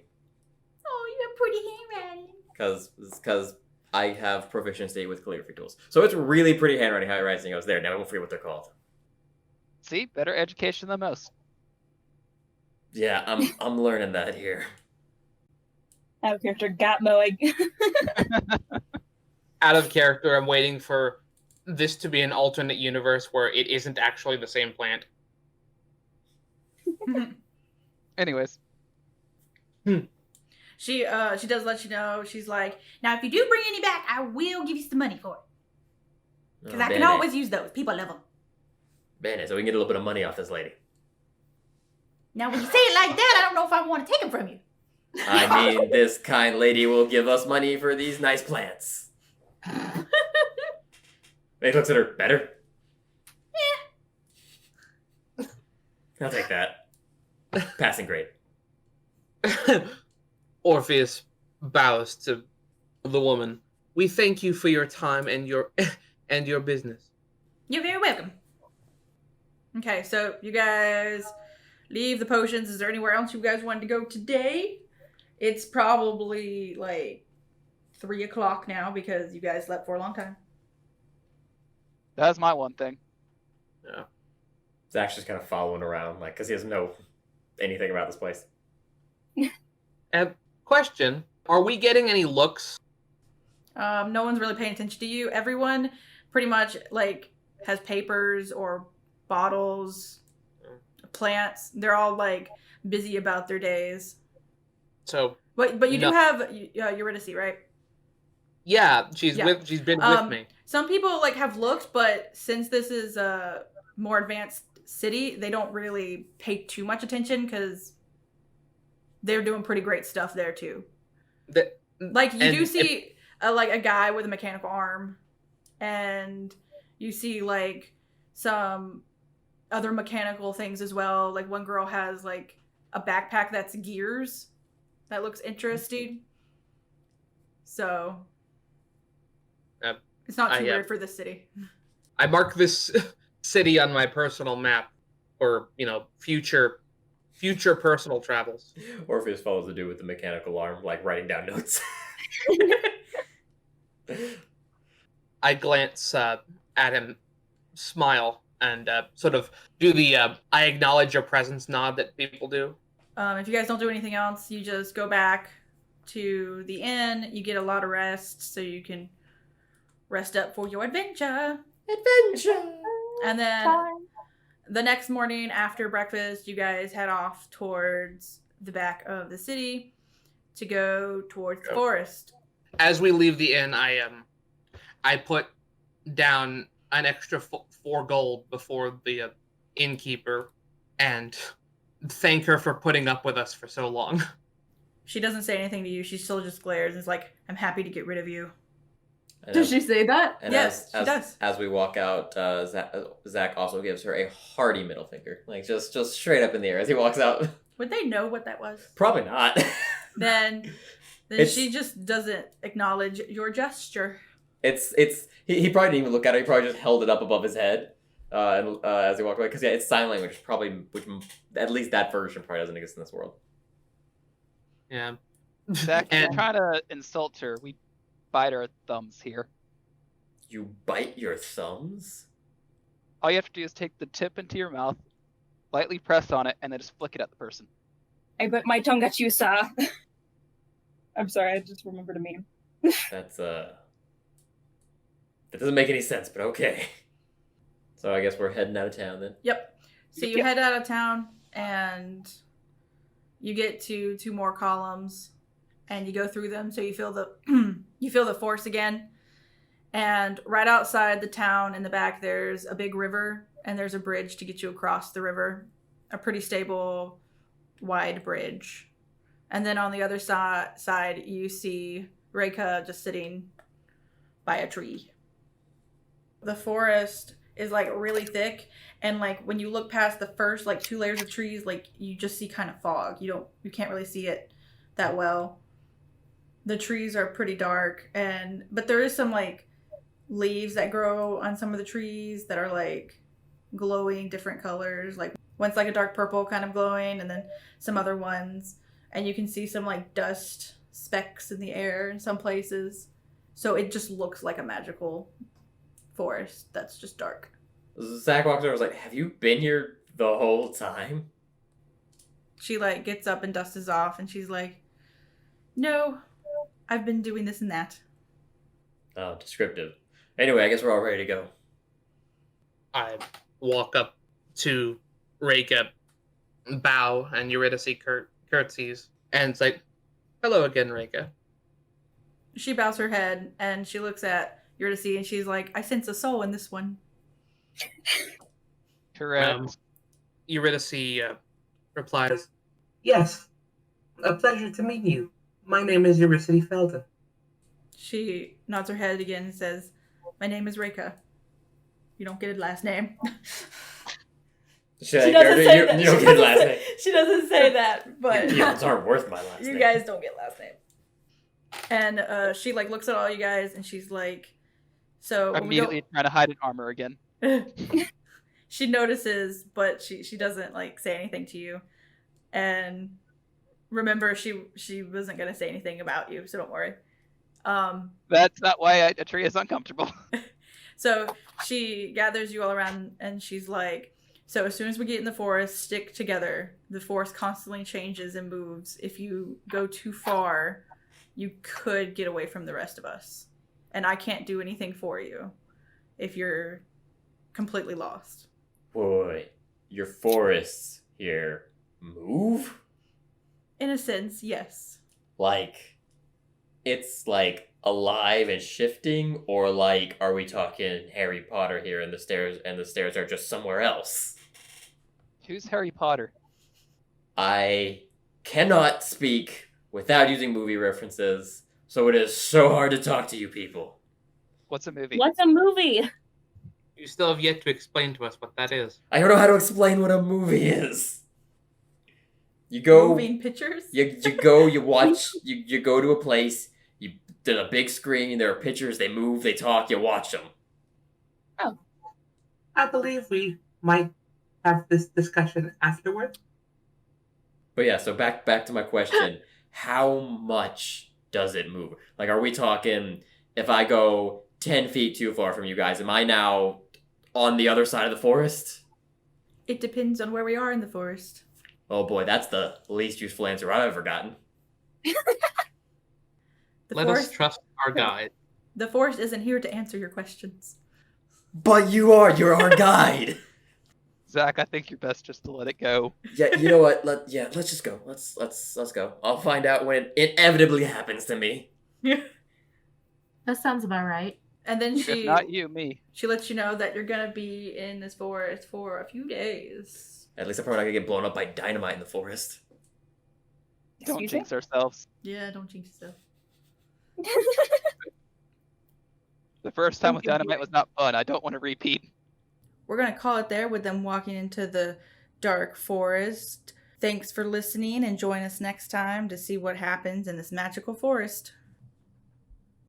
Oh, you have pretty handwriting. Because I have proficiency with calligraphy tools. So it's really pretty handwriting how he writes, and he goes, there, now I won't forget what they're called. See, better education than most. Yeah, I'm learning that here. Out of character, got mowing. Out of character, I'm waiting for this to be an alternate universe where it isn't actually the same plant. Anyways, She does let you know. She's like, now if you do bring any back, I will give you some money for it. Because I can Bene. always use those. People love them. Bene, so we can get a little bit of money off this lady. Now when you say it like that, I don't know if I want to take them from you. I mean, this kind lady will give us money for these nice plants. He looks at her, better? Yeah. I'll take that. Passing grade. Orpheus bows to the woman. We thank you for your time and your business. You're very welcome. Okay, so you guys leave the potions. Is there anywhere else you guys wanted to go today? It's probably like 3 o'clock now because you guys slept for a long time. That's my one thing. Yeah. Zach's just kind of following around, like, because he doesn't know anything about this place. Question: are we getting any looks? No one's really paying attention to you. Everyone pretty much like has papers or bottles, plants. They're all like busy about their days. So, But you do have Eurydice, right? yeah, she's Yeah. she's been with me. Some people like have looked, but since this is a more advanced city, they don't really pay too much attention because they're doing pretty great stuff there too. Like you do see a guy with a mechanical arm, and you see like some other mechanical things as well. Like one girl has like a backpack that's gears that looks interesting. So it's not too weird for this city. I mark this city on my personal map for, future personal travels. Orpheus follows the dude with the mechanical arm, like writing down notes. I glance at him, smile, and sort of do the I acknowledge your presence nod that people do. If you guys don't do anything else, you just go back to the inn. You get a lot of rest, so you can rest up for your adventure. And then the next morning after breakfast, you guys head off towards the back of the city to go towards the forest. As we leave the inn, I put down an extra 4 gold before the innkeeper and thank her for putting up with us for so long. She doesn't say anything to you. She still just glares and is like, I'm happy to get rid of you. Does she say that? Yes, she does. As we walk out, Zach also gives her a hearty middle finger, like just straight up in the air as he walks out. Would they know what that was? Probably not. Then she just doesn't acknowledge your gesture. He probably didn't even look at it. He probably just held it up above his head, as he walked away. Because it's sign language, which at least that version probably doesn't exist in this world. Yeah. Zach, you're trying to insult her. We bite our thumbs here. You bite your thumbs? All you have to do is take the tip into your mouth, lightly press on it, and then just flick it at the person. I bit my tongue at you, sir. I'm sorry, I just remembered a meme. That doesn't make any sense, but okay. So I guess we're heading out of town then. Yep. So you head out of town and you get to 2 more columns and you go through them, so you feel the force again. And right outside the town in the back there's a big river and there's a bridge to get you across the river. A pretty stable, wide bridge. And then on the other side you see Reika just sitting by a tree. The forest is like really thick, and like when you look past the first like 2 layers of trees, like you just see kind of fog. You can't really see it that well. The trees are pretty dark, but there is some like leaves that grow on some of the trees that are like glowing different colors. Like one's like a dark purple kind of glowing, and then some other ones, and you can see some like dust specks in the air in some places. So it just looks like a magical forest that's just dark. Zach walks over and was like, have you been here the whole time? She like gets up and dusts off and she's like, no, I've been doing this and that. Oh, descriptive. Anyway, I guess we're all ready to go. I walk up to Reika, bow, and Eurydice curtsies, and it's like, hello again, Reika. She bows her head and she looks at Eurydice and she's like, I sense a soul in this one. Correct. Eurydice replies, Yes, a pleasure to meet you. My name is Eurydice Felden. She nods her head again and says, my name is Reika. You don't get a last name. She doesn't say that. You don't get a last name. She doesn't say that, but You aren't worth my last name. You guys don't get last name. And she like looks at all you guys and she's like, so Immediately trying to hide in armor again. she notices, but she doesn't like say anything to you. And remember, she wasn't gonna say anything about you, so don't worry. That's not why Atria is uncomfortable. So she gathers you all around and she's like, so as soon as we get in the forest, stick together. The forest constantly changes and moves. If you go too far, you could get away from the rest of us. And I can't do anything for you if you're completely lost. Boy, your forests here move? In a sense, yes. Like, it's like alive and shifting, or like, are we talking Harry Potter here and the stairs are just somewhere else? Who's Harry Potter? I cannot speak without using movie references, so it is so hard to talk to you people. What's a movie? What's a movie? You still have yet to explain to us what that is. I don't know how to explain what a movie is. You go Moving pictures? You go, you watch, you go to a place, there's a big screen, there are pictures, they move, they talk, you watch them. I believe we might have this discussion afterward. But yeah, so back to my question. How much does it move? Like, are we talking, if I go 10 feet too far from you guys, am I now on the other side of the forest? It depends on where we are in the forest. Oh boy, that's the least useful answer I've ever gotten. Let us trust our guide. The forest isn't here to answer your questions. But you're our guide. Zach, I think you're best just to let it go. Yeah, you know what? Let's just go. Let's go. I'll find out when it inevitably happens to me. That sounds about right. And then If not you, me. she lets you know that you're gonna be in this forest for a few days. At least I'm probably not gonna get blown up by dynamite in the forest. Don't Excuse jinx ourselves. Yeah, don't jinx yourself. The first time with Don't you dynamite was not fun. I don't want to repeat. We're gonna call it there with them walking into the dark forest. Thanks for listening and join us next time to see what happens in this magical forest.